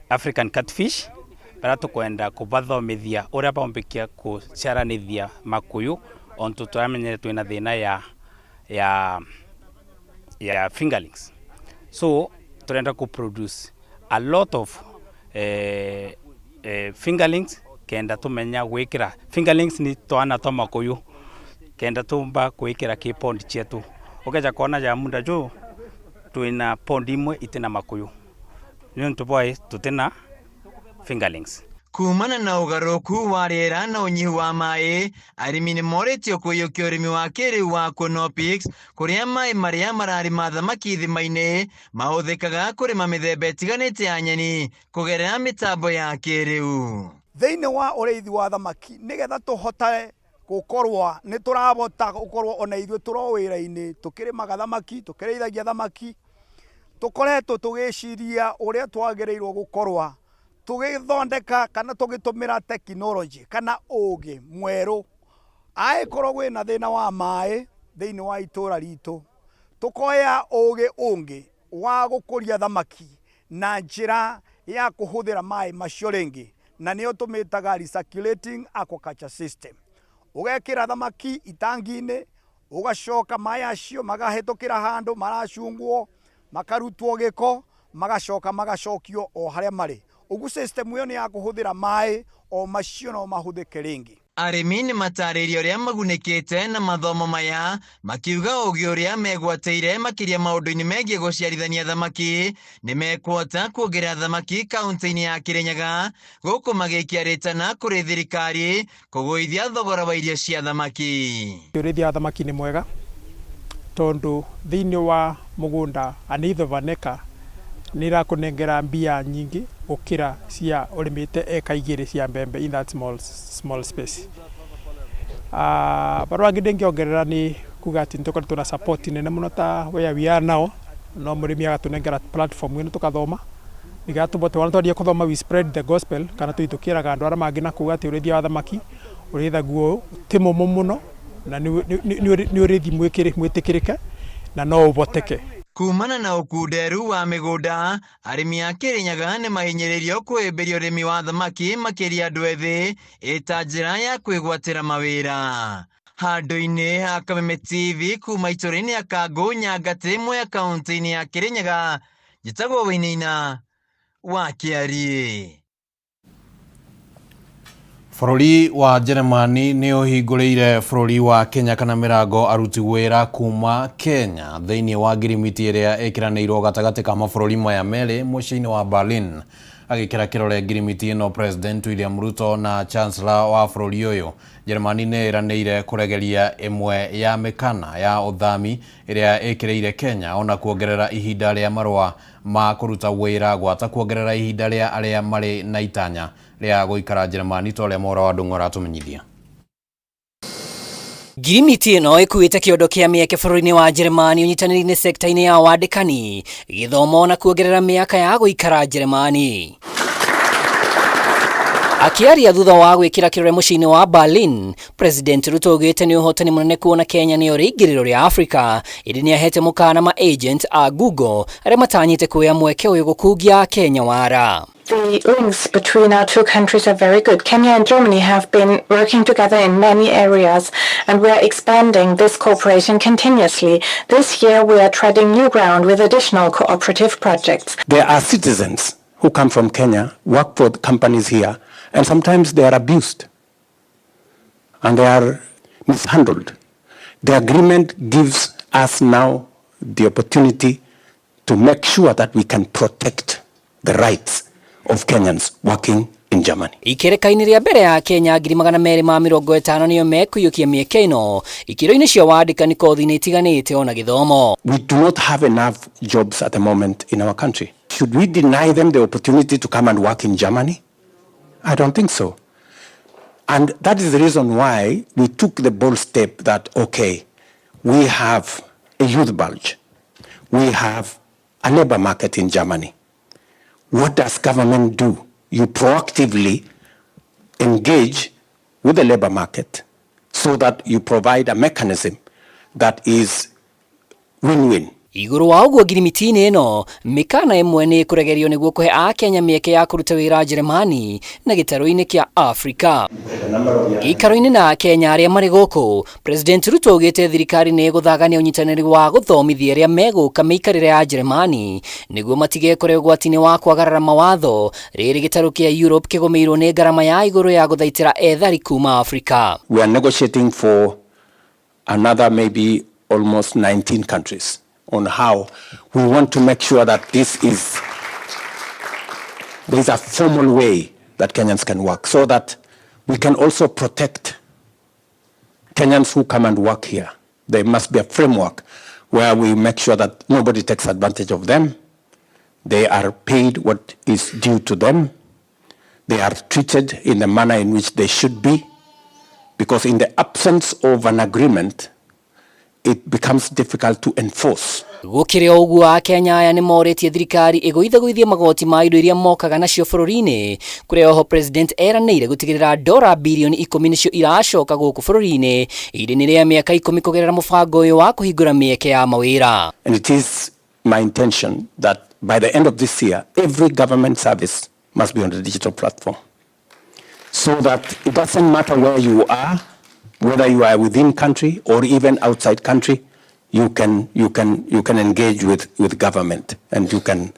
African catfish bara tukwenda kubathomithia ũrĩa baumbikia gũciaranithia Makuyu onto tũramenyere twĩna thĩna ya fingerlings. So turenda ku produce a lot of fingerlings kenda tumenya gwĩkĩra fingerlings ni twana twa Makuyu kenda tumba gwĩkĩra kĩ pond chetu ukeja kona ja munda jo twina pond imwe itina Makuyu nĩ ntuboi tutina fingerlings. Kumana na ũgarũrũku wa rĩera na ũnyihu wa maĩ, arĩmi nĩ morĩtio kũiyũkia ũrĩmi wa kĩrĩu wa Aquanopics kũrĩa maĩ marĩa mararĩma thamaki ithima-inĩ mahũthĩkaga kũrĩma mĩthemba ĩtiganĩte ya nyeni kũgerera mĩtambo ya kĩrĩu. Thĩinĩ wa ũrĩithi wa thamaki nĩgetha tũhote gũkorwo nĩ tũrahota gũkorwo ona ithuĩ tũro wĩra-inĩ tũkĩrĩmaga thamaki tũkĩrĩithagia thamaki tũkoretwo tũgĩciria ũrĩa twagĩrĩirwo gũkorwa tũgĩthondeka kana tũgĩtũmĩra tekinoronjĩ kana ũgĩ mwerũ angĩkorwo gwĩna thĩna wa maĩ thĩinĩ wa itũra ritũ tũkoya ũgĩ ũngĩ wa gũkũria thamaki na njĩra ya kũhũthĩra maĩ macio rĩngĩ na nĩyo tũmĩtaga recirculating aquaculture system. Ũgekĩra thamaki itangi-inĩ ũgacoka maĩ acio magahĩtũkĩra handũ maracungwo makarutwo gĩko magacoka magacokio o harĩa marĩ. Ugu system ĩyo nĩ ya kũhũthĩra maĩ o macio no mahũthĩke rĩngĩ. Arĩmi nĩ matarĩrio ũrĩa magunĩkĩte na mathomo maya makiuga ũgĩ ũrĩa megwatĩire makĩria maũndũ-inĩ megiĩ gũciarithania thamaki nĩ mekuhota kuongerera thamaki kaunti-inĩ ya Kirinyaga gũkũ magĩikia rĩtana kũrĩ thirikari kũgũithia thogora wa irio cia thamaki. Ũrĩithia wa thamaki nĩ mwega tondũ thĩinĩ wa mũgũnda anithovaneka nĩ irakũnengera mbia nyingĩ gũkĩra cia ũrĩmĩte eka igĩrĩ cia mbembe in that small space. Barua ngĩ ndĩngĩongerera nĩ kuga atĩ nĩtũkoretwo na support nene mũno ta where we are now, no mũrĩmi agatũnengera platform ĩno tũkathoma igatũbote wana twathiĩ kũthoma we spread the gospel kana tũitũkĩraga andũ arĩa mangĩ na kuga atĩ ũrĩithia wa thamaki ũrĩithagio ti mũmũ mũno na nĩ ũrĩithi mwĩtĩkĩrĩke na no ũboteke. Kumana na ũkunderu wa mĩgũnda, arĩmi a Kirinyaga nĩ mahinyĩrĩirio kwĩhĩmbĩria ũrĩmi wa thamaki makĩria andũ ethĩ ĩta njĩra ya kwĩgwatĩra mawĩra. Handũ-inĩ ha Kameme TV kuma itũra-inĩ ya Kango Nyangatĩ Mwea kaunti-inĩ ya Kirinyaga, njĩtagwo Wainaina wa Kĩarie. Bũrũri wa Jeremani nĩ ũhingũrĩire bũrũri wa Kenya kana mĩrango aruti wĩra kuma Kenya thĩinĩ wa ngirimiti ĩrĩa ĩkĩranĩirwo gatagatĩ ka mabũrũri maya merĩ mũciĩ-inĩ wa Berlin. Agĩkĩra kĩrore ngirimiti ĩno President William Ruto na Chancellor wa bũrũri ũyũ. Jeremani nĩ ĩranĩire kũregeria ĩmwe ya mĩkana ya ũthami ĩrĩa ĩkĩrĩire Kenya ona kuongerera ihinda rĩa marũa ma kũruta wĩra gwata kuongerera ihinda rĩa arĩa marĩ na itanya rĩa gũikara Jeremani ta ũrĩa Mwaura wa Ndung'u aratũmenyithia. Ngirimiti ĩno ĩkuĩte kĩondo kĩa mĩeke bũrũri-inĩ wa Njĩrĩmani ũnyitanĩri-inĩ sekta-inĩ ya wandĩkani, gĩthomo na kuongerera mĩaka ya gũikara Njĩrĩmani. Akiaria thutha wa gwĩkĩra kĩrore mũciĩ-inĩ wa Berlin, President Ruto augĩte nĩ ũhotani mũnene kuona Kenya nĩyo rĩingĩrĩro rĩa Africa, ĩndĩ nĩahete mũkaana ma agent a Google arĩa matanyĩte kuoya mweke ũyũ gũkungia Kenya wara. The links between our two countries are very good. Kenya and Germany have been working together in many areas, and we are expanding this cooperation continuously. This year we are treading new ground with additional cooperative projects. There are citizens who come from Kenya, work for the companies here, and sometimes they are abused and they are mishandled. The agreement gives us now the opportunity to make sure that we can protect the rights of Kenyans working in Germany. Ikerekaini rĩa mbere ya Kenya 250 niyo mekũiyũkia mĩeke ĩno ikĩro-inĩ cia wandĩkani kothi-inĩ itiganĩte ona gĩthomo. We do not have enough jobs at the moment in our country. Should we deny them the opportunity to come and work in Germany? I don't think so. And that is the reason why we took the bold step that, okay, we have a youth bulge. We have a labor market in Germany. What does government do? You proactively engage with the labor market so that you provide a mechanism that is win-win. Iguru wa ũguo ngirimiti-inĩ ĩno, mĩkana ĩmwe nĩ kũregerio nĩguo kũhe Akenya mĩeke ya kũruta wĩra Njĩrĩmani na gĩtarũ-inĩ kĩa Africa. Gĩikaro-inĩ na Kenya arĩa marĩ gũkũ, President Ruto augĩte thirikari nĩ ĩgũthagania ũnyitanĩri wa gũthomithia arĩa megũka mĩikarĩre ya Njĩrĩmani nĩguo matigekore ũgwati-inĩ wa kwagarara mawatho rĩrĩ gĩtarũ kĩa Europe kĩgũmĩirwo nĩ ngarama ya igũrũ ya gũthaitĩra ethari kuma Africa. We are negotiating for another maybe almost 19 countries. On how we want to make sure that there is a formal way that Kenyans can work so that we can also protect Kenyans who come and work here. There must be a framework where we make sure that nobody takes advantage of them. They are paid what is due to them. They are treated in the manner in which they should be, because in the absence of an agreement, it becomes difficult to enforce. Gũkĩrĩ ũguo Akenya aya nĩ morĩtie thirikari ĩgũithagũithie magoti ma indo iria mokaga nacio bũrũri-inĩ, kũrĩa oho President eranĩire gũtigĩrĩra $10 bilioni 10 nĩcio iracoka gũkũ bũrũri-inĩ ihinda-inĩ rĩa mĩaka 10 kũgerera mũbango ũyũ wa kũhingũra mĩeke ya mawĩra. And it is my intention that by the end of this year, every government service must be on the digital platform, so that it doesn't matter where you are, whether you are within country or even outside country, you can engage with government, and you can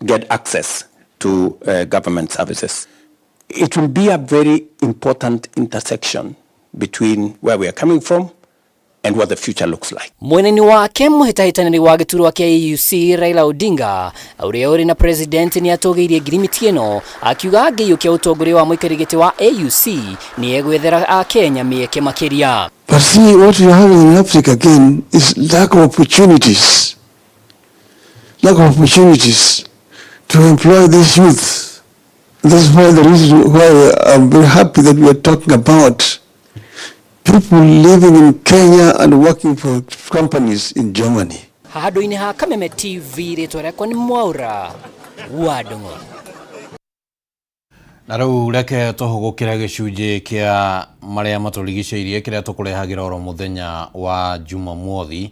get access to government services. It will be a very important intersection between where we are coming from and what the future looks like. Mweneni wake mũhĩtahĩtanĩri wa gĩturwa kĩa AUC Raila Odinga ũrĩa ũrĩ na president nĩ atũgĩirie ngirimiti ĩno akiuga angĩiyũkia ũtongoria wa mũikarĩri gĩtĩ wa AUC nĩ egwethera Akenya mĩeke makĩria. But see, what we are having in Africa again is lack of opportunities. Lack of opportunities to employ these youth. That's why the reason why I'm very happy that we are talking about people living in Kenya and working for companies in Germany. Handũ-inĩ ha Kameme TV rĩtwa rĩakwa nĩ Mwaura wa Ndung'u. Na rĩu reke tũhũgũkĩre gĩcunjĩ kĩa marĩa matũrigicĩirie kĩrĩa tũkũrehagĩra oro mũthenya wa Jumamothi,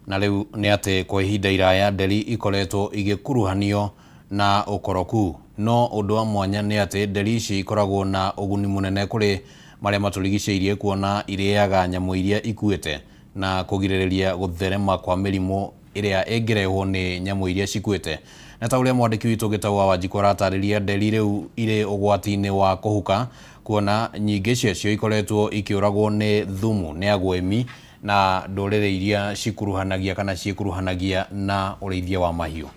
na rĩu nĩ atĩ kwa ihinda iraya nderi ikoretwo igĩkuruhanio na ũkoroku, no ũndũ wa mwanya nĩ atĩ nderi ici ikoragwo na ũguni mũnene kũrĩ marĩa matũrigicĩirie kuona irĩaga nyamũ iria ikuĩte na kũgirĩrĩria gũtherema kwa mĩrimũ ĩrĩa ĩngĩrehwo nĩ nyamũ iria cikuĩte. Na ta ũrĩa mwandĩki witũ Gĩtaũ Wanjikũ aratarĩria, nderi rĩu irĩ ũgwati-inĩ wa kũhuka kuona nyingĩ ciacio ikoretwo ikĩũragwo nĩ thumu nĩ agwemi na ndũrĩrĩ iria cikuruhanagia kana ciĩkuruhanagia na ũrĩithia wa mahiũ.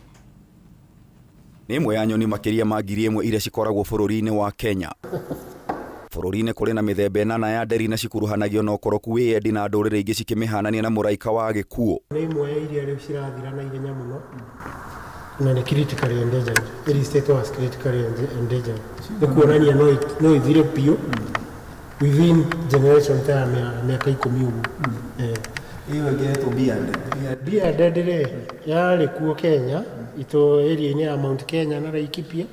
Nĩ ĩmwe ya nyoni makĩria ma 1,000 iria cikoragwo bũrũri-inĩ wa Kenya. Bũrũri-inĩ kũrĩ na mĩthemba 8 ya nderi na cikuruhanagio na ũkoroku wĩyendi na ndũrĩrĩ ingĩ cikĩmĩhanania na mũraika wa gĩkuũ. Nĩ ĩmwe ya iria rĩu cirathira na ihenya mũno na nĩ critically endangered. It is stated as critically endangered. Nĩ kuonania no ithire biũ within generation ta miaka 10 uguo. Iyo ingetwo Bia Dede yarĩ kuo Kenya, ito area-inĩ ya Mount Kenya na Laikipia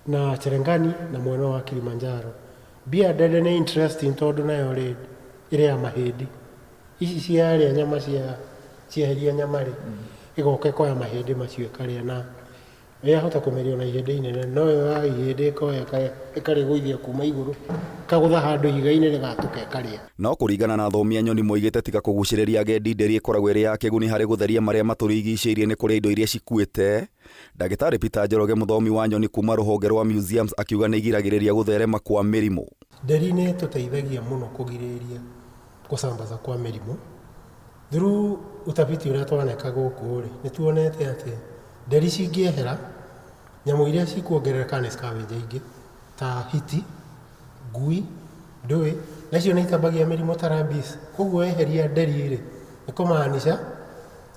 na Cherangani na mwena wa Kilimanjaro. Bia Dede nĩ interesting tondũ nayo rĩ ĩrĩ ya mahĩndĩ. Ici ciarĩa nyama cieheria nyama rĩ igoka ikoya mahĩndĩ macio ĩkarĩa na yahota kũmerio na ihĩndĩ inene, no yo ihĩndĩ ikoya ĩkarĩgũithia kuma igũrũ kagũtha handũ ihiga-inĩ rĩgatuka ĩkarĩa. No kũringana na athomi a nyoni moigĩte tiga kũgucĩrĩria agendi nderi ĩkoragwo ĩrĩ ya kĩguni harĩ gũtheria marĩa matũrigicĩirie nĩ kũrĩa indo iria cikuĩte. Ndagĩtarĩ Peter Njoroge mũthomi wa nyoni kuma rũhonge rwa museums akiuga nĩ igiragĩrĩria gũtherema kwa mĩrimũ. Nderi nĩ tũteithagia mũno kũgirĩrĩria gũsambaza kwa mĩrimũ. Through utafiti ũrĩa twaneka gũkũ rĩ nĩ tuonete atĩ nderi cingĩehera nyamũ iria cikuongerereka nĩ scavenger ingĩ ta hiti, ngui, ndũĩ nacio nĩ itambagia mĩrimũ ta rabies. Koguo eheria nderi rĩ nĩ kũmaanisha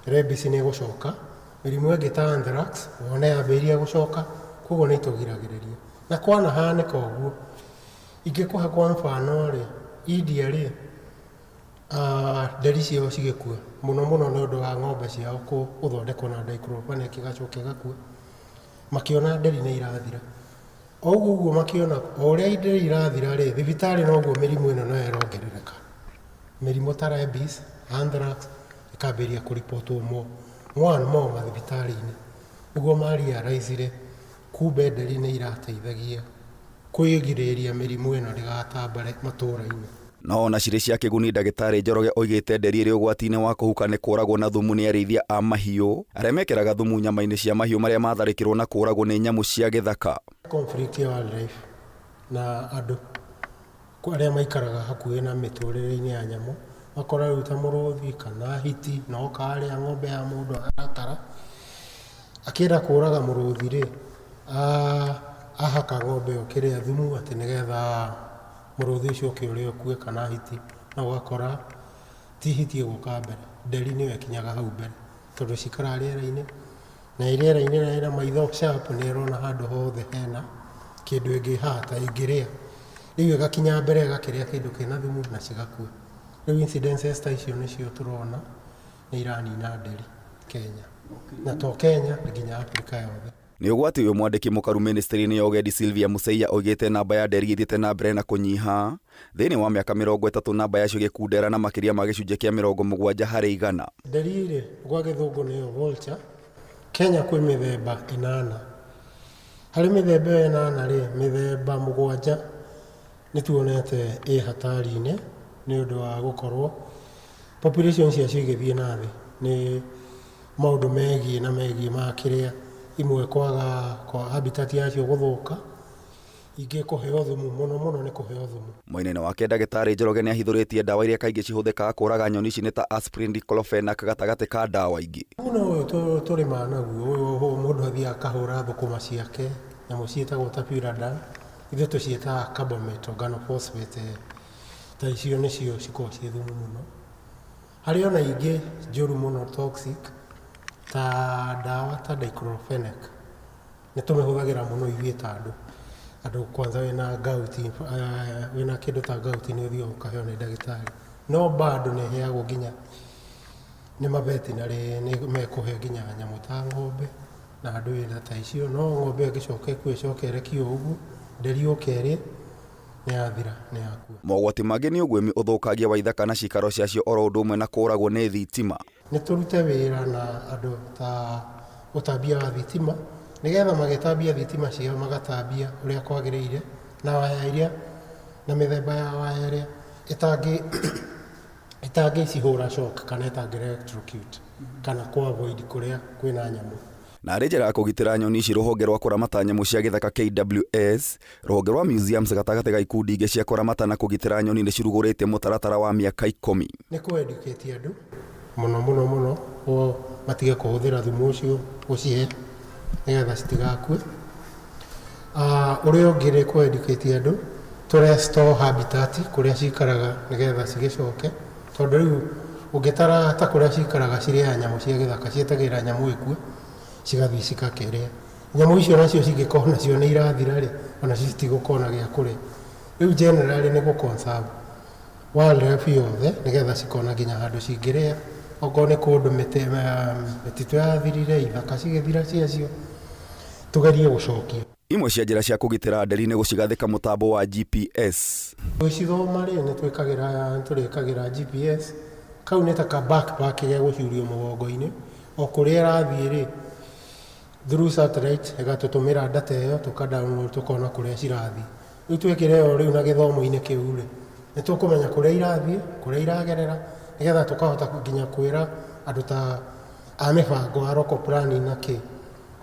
rabies nĩ gũcoka, mĩrimũ ĩngĩ ta anthrax wone yambĩrĩria gũcoka, koguo nĩ itũgiragĩrĩria. Na kwanahanĩka ũguo ingĩkũhe kwa mfano rĩ India rĩ nderi ciao cigĩkua mũno mũno nĩ ũndũ wa ng'ombe ciao gũthondekwo na diclofenac igacoka igakua, makĩona nderi nĩ irathira. Ũguo makĩona o ũrĩa nderi irathira rĩ thibitarĩ noguo mĩrimũ ĩno no ĩrongerereka. Mĩrimũ ta rabies, anthrax ĩkambĩrĩria kũripotwo more mathibitarĩ-inĩ. Ũguo marealize kumbe nderi nĩ irateithagia kwĩgirĩrĩria mĩrimũ ĩno ndĩgatambare matũũra-inĩ. No ona cirĩ cia kĩguni ndagĩtarĩ Njoroge oigĩte nderi ĩrĩ ũgwati-inĩ wa kũhuka nĩ kũragwo na thumu nĩ arĩithia a mahiũ arĩa mekĩraga thumu nyama-inĩ cia mahiũ marĩa matharĩkĩrwo na kũragwo nĩ nyamũ cia gĩthaka. Conflict ya wildlife na andũ arĩa maikaraga hakuhĩ na mĩtũrĩre-inĩ ya nyamũ makora rĩu ta mũrũthi kana hiti no karĩa ng'ombe ya mũndũ aratara akĩenda kũraga mũrũthi rĩ ahaka ng'ombe ĩyo kĩrĩa thumu atĩ nĩgetha mũrũthi ũcio ũkĩũrĩa ũkue kana hiti, na ũgakora ti hiti ĩgũka mbere, nderi nĩyo ĩkinyaga hau mbere tondũ cikara rĩera-inĩ na rĩera-inĩ na maitho sharp nĩ ĩrona handũ hothe hena kĩndũ ĩngĩhata ĩngĩrĩa, rĩu ĩgakinya mbere ĩgakĩrĩa kĩndũ kĩna thumu na cigakua. Rĩu incidences ta icio nĩcio tũrona nĩ iranina nderi Kenya, na to Kenya nginya Afrika yothe. Nĩ ũgwati ũyũ mwandĩki mũkaru ministry-inĩ ya ũgendi Sylvia Museia oigĩte namba ya nderi ĩthiĩte na mbere na kũnyiha thĩinĩ wa mĩaka 30 namba yacio gĩkundera na makĩria ma gĩcunjĩ kĩa 70 harĩ 100. Nderi rĩ gwa gĩthũngũ nĩyo vulture. Kenya kwĩ mĩthemba 8. Harĩ mĩthemba 8 rĩ mĩthemba 7 nĩ tuonete ĩ hatari-inĩ nĩ ũndũ wa gũkorwo population ciacio igĩthiĩ na thĩ nĩ maũndũ megiĩ makĩrĩa imwe kwaga kwa habitat yacio gũthũka, ingĩ kũheo thumu mũno nĩ kũheo thumu. Mwena-inĩ wake ndagĩtarĩ Njoroge nĩ ahithũrĩtie ndawa iria kaingĩ cihũthĩkaga kũraga nyoni ici nĩ ta aspirin, diclofenac gatagatĩ ka ndawa ingĩ. Ũyũ tũrĩma naguo mũndũ athiaga akahũra thũkũma ciake nyamũ ciĩtagwo ta puradan, ithuĩ tũciĩtaga carbamate organophosphate, ta icio nĩcio cikoragwo ciĩ thumu mũno. Harĩ ona ingĩ njũru mũno toxic ta ndawa ta diclofenac nĩ tũmĩhũthagĩra mũno ithuĩ ta andũ kwanza wĩna gout, wĩna kĩndũ ta gout nĩ ũthiaga ũkaheo nĩ ndagĩtarĩ, no bado nĩ heagwo nginya nĩ mavetinary nĩ mekũhe nginya nyamũ ta ng'ombe na andũ wĩna ta icio, no ng'ombe ĩgĩcoka ĩcoke ĩrekio ũguo nderi ũkerĩ nĩ yathira nĩ yakua. Mogwati mangĩ nĩ ũguĩmi ũthũkagia wa ithaka na cikaro ciacio oro ũndũ ũmwe na kũragwo nĩ thitima. Nĩ tũrute wĩra na andũ ta ũtambia wa thitima nĩgetha magĩtambia thitima ciao magatambia ũrĩa kwagĩrĩire na waya iria na mĩthemba ya waya ĩrĩa ĩtangĩcihũra shock kana ĩtangĩ electrocute kana kwa avoid kũrĩa kwĩna nyamũ. Na arĩ njĩra ya kũgitĩra nyoni ici rũhonge rwa kũramata nyamũ cia gĩthaka KWS rũhonge rwa museums gatagatĩ ga ikundi ingĩ cia kũramata na kũgitĩra nyoni nĩ cirugũrĩte mũtaratara wa mĩaka 10. Nĩ kũ-educate andũ mũno o matige kũhũthĩra thumu ũcio gũcihe nĩgetha citigakue. Ũrĩa ũngĩ nĩ kũ-educate andũ tũ-restore habitat kũrĩa cikaraga nĩgetha cigĩcoke, tondũ rĩu ũngĩtara ta kũrĩa cikaraga cirĩa nyamũ cia gĩthaka cietagĩrĩra nyamũ ĩkue cigathiĩ cigakĩrĩa. Nyamũ icio nacio cingĩkorwo nacio nĩ irathira rĩ ona citigũkorwo na gĩa kũrĩa. riu generally ni go conserve wildlife yothe nigetha cikona nginya handu cingiria okorwo ni kundu mititu yathirire ithaka cigithira ciacio tugerie gucokia imwe cia njĩra cia kũgitĩra nderi nĩ gũcigathĩka mũtambo wa GPS. Twicithoma rĩ nĩ tũrĩkagĩra GPS kau nĩ ta ka backpack ge gũcurio mũgongo-inĩ o kũrĩa ĩrathiĩ rĩ through satellite ĩgatũtũmĩra data ĩyo tũka-download tũkona kũrĩa cirathiĩ. Rĩu twĩkĩre o rĩu na gĩthomo-inĩ kĩu rĩ nĩ tũkũmenya kũrĩa irathiĩ kũrĩa iragerera nĩgetha tũkahota nginya kwĩra andũ ta a mĩbango ya local planning na kĩ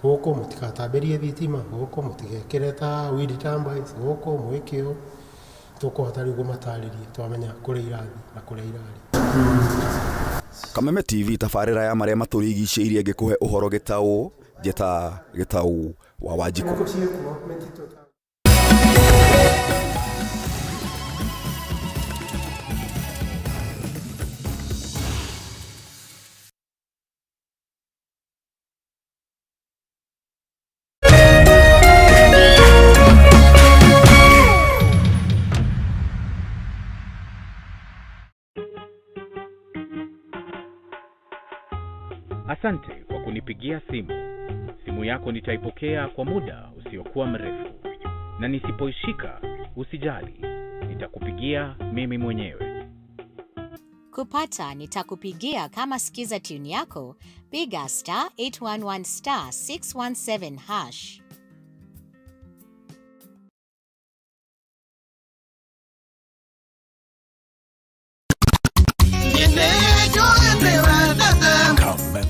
gũkũ mũtigatambĩrie thitima gũkũ mũtigekĩre ta weed turbines gũkũ mwĩke ũũ tũkũhota rĩu kũmatarĩria twamenya kũrĩa irathiĩ na kũrĩa irarĩ. Kameme TV tabarĩra ya marĩa matũrigicĩirie ngĩkũhe ũhoro gĩtaũ njeta gĩtaũ wa Wanjikũ. Asante kwa kunipigia simu. Simu yako nitaipokea kwa muda usiokuwa mrefu. Na nisipoishika, usijali. Nitakupigia mimi mwenyewe. Kupata nitakupigia kama sikiza tune yako, piga *811 *617#.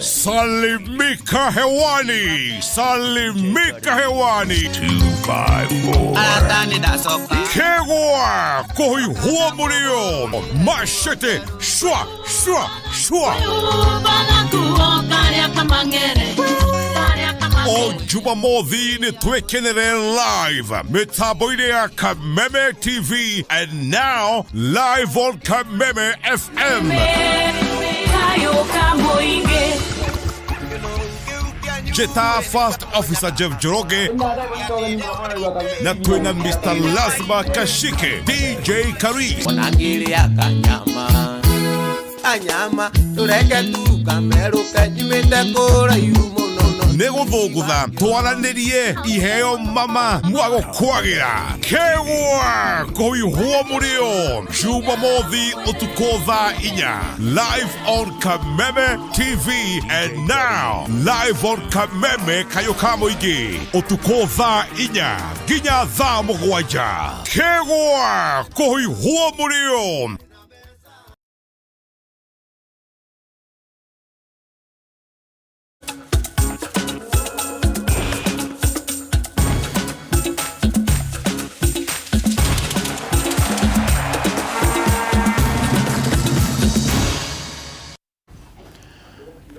Salimika hewani, salimika hewani. 254 Kegwa kuhihuwa mulio mashete shwa shwa shwa o Jumamothi ni twekenere live mitambo-inĩ ya Kameme TV and now live on Kameme FM. Jeta First Officer Jeff Joroge na twina Mr. Lazima Kashike DJ Karis Onangilia kanyama tureke tu kameruka jimete kora yumo Negũthũngũtha twaranĩrie iheo mama mwagũkwagĩra Kegwa kũhiũhwo mũrĩo Jumamothi ũtukũ thaa 4 live on Kameme TV and now live on Kameme Kayũka Mũingĩ ũtukũ thaa 4 nginya thaa 7 Kegwa kũhiũhwo mũrĩo.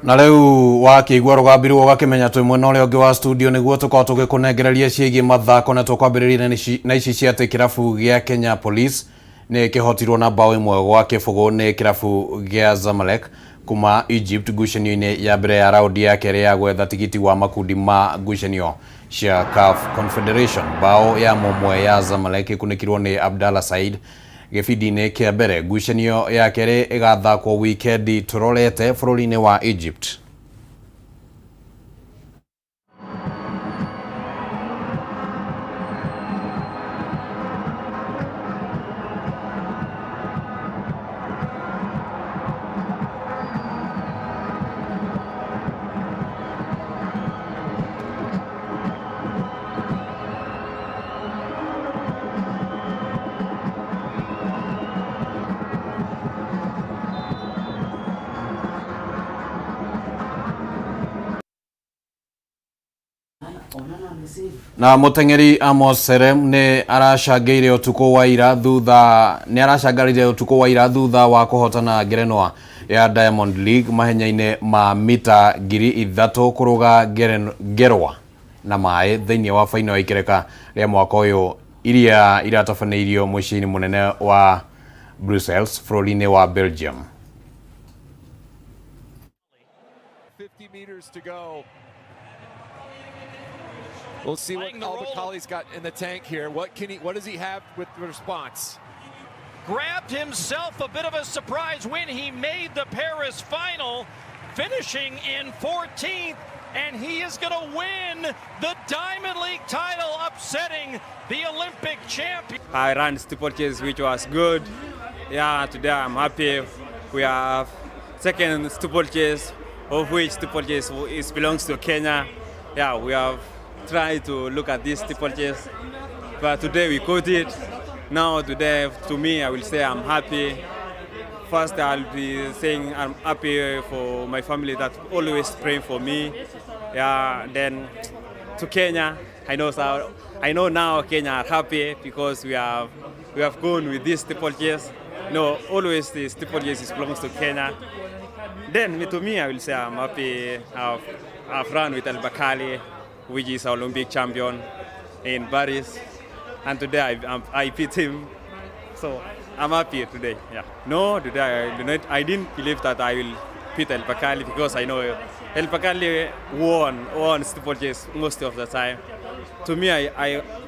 Na rĩu wakĩigua rũgambi rũo gakĩmenya twĩ mwena ũrĩa ũngĩ wa studio nĩguo tũkorwo tũgĩkũnengereria ciĩgiĩ mathako na tũkwambĩrĩria na ici cia atĩ kĩrabu gĩa Kenya Police nĩ kĩhotirwo na bao ĩmwe gwa kĩbũgũ nĩ kĩrabu gĩa Zamalek kuma Egypt ngucanio-inĩ ya mbere ya raundi ya kerĩ ya gwetha tigiti wa makundi ma ngucanio cia CAF Confederation. Bao ya mũmwe ya Zamalek ĩkunĩkirwo nĩ Abdallah Said gĩbindi-inĩ kĩa mbere. Ngucanio ya kerĩ ĩgathakwo wikendi tũrorete bũrũri-inĩ wa Egypt. Na mutengeri Amos Serem ni aracangĩire ũtukũ wa ira thutha wa kũhotana ngerenwa ya Diamond League mahenya-inĩ ma mita 3000 kũrũga ngerwa na maĩ thĩinĩ wa fainal ya ikereka rĩa mwaka ũyũ iria iratabanĩirio mũciĩ-inĩ mũnene wa Brussels bũrũri-inĩ wa Belgium. 50 meters to go. We'll see what Al-Bakkali's got in the tank here. What does he have with the response? Grabbed himself a bit of a surprise win. He made the Paris final, finishing in 14th, and he is going to win the Diamond League title, upsetting the Olympic champion. I ran steeplechase, which was good. Yeah, today I'm happy. We have second steeplechase, of which steeplechase belongs to Kenya. Yeah, we have tried to look at this steeplechase, but today we caught it. Now today, to me, I will say I'm happy. First, I'll be saying I'm happy for my family that always praying for me. Yeah, then to Kenya, I know now Kenya are happy because we have gone with this steeplechase. No, always the steeplechase belongs to Kenya. Then to me, I will say I'm happy. I've run with Al-Bakkali, which is our Olympic champion in Paris. And today I beat him, so I'm happy today. Yeah. No, today I didn't believe that I will beat Al-Bakkali because I know Al-Bakkali won steeplechase most of the time. To me,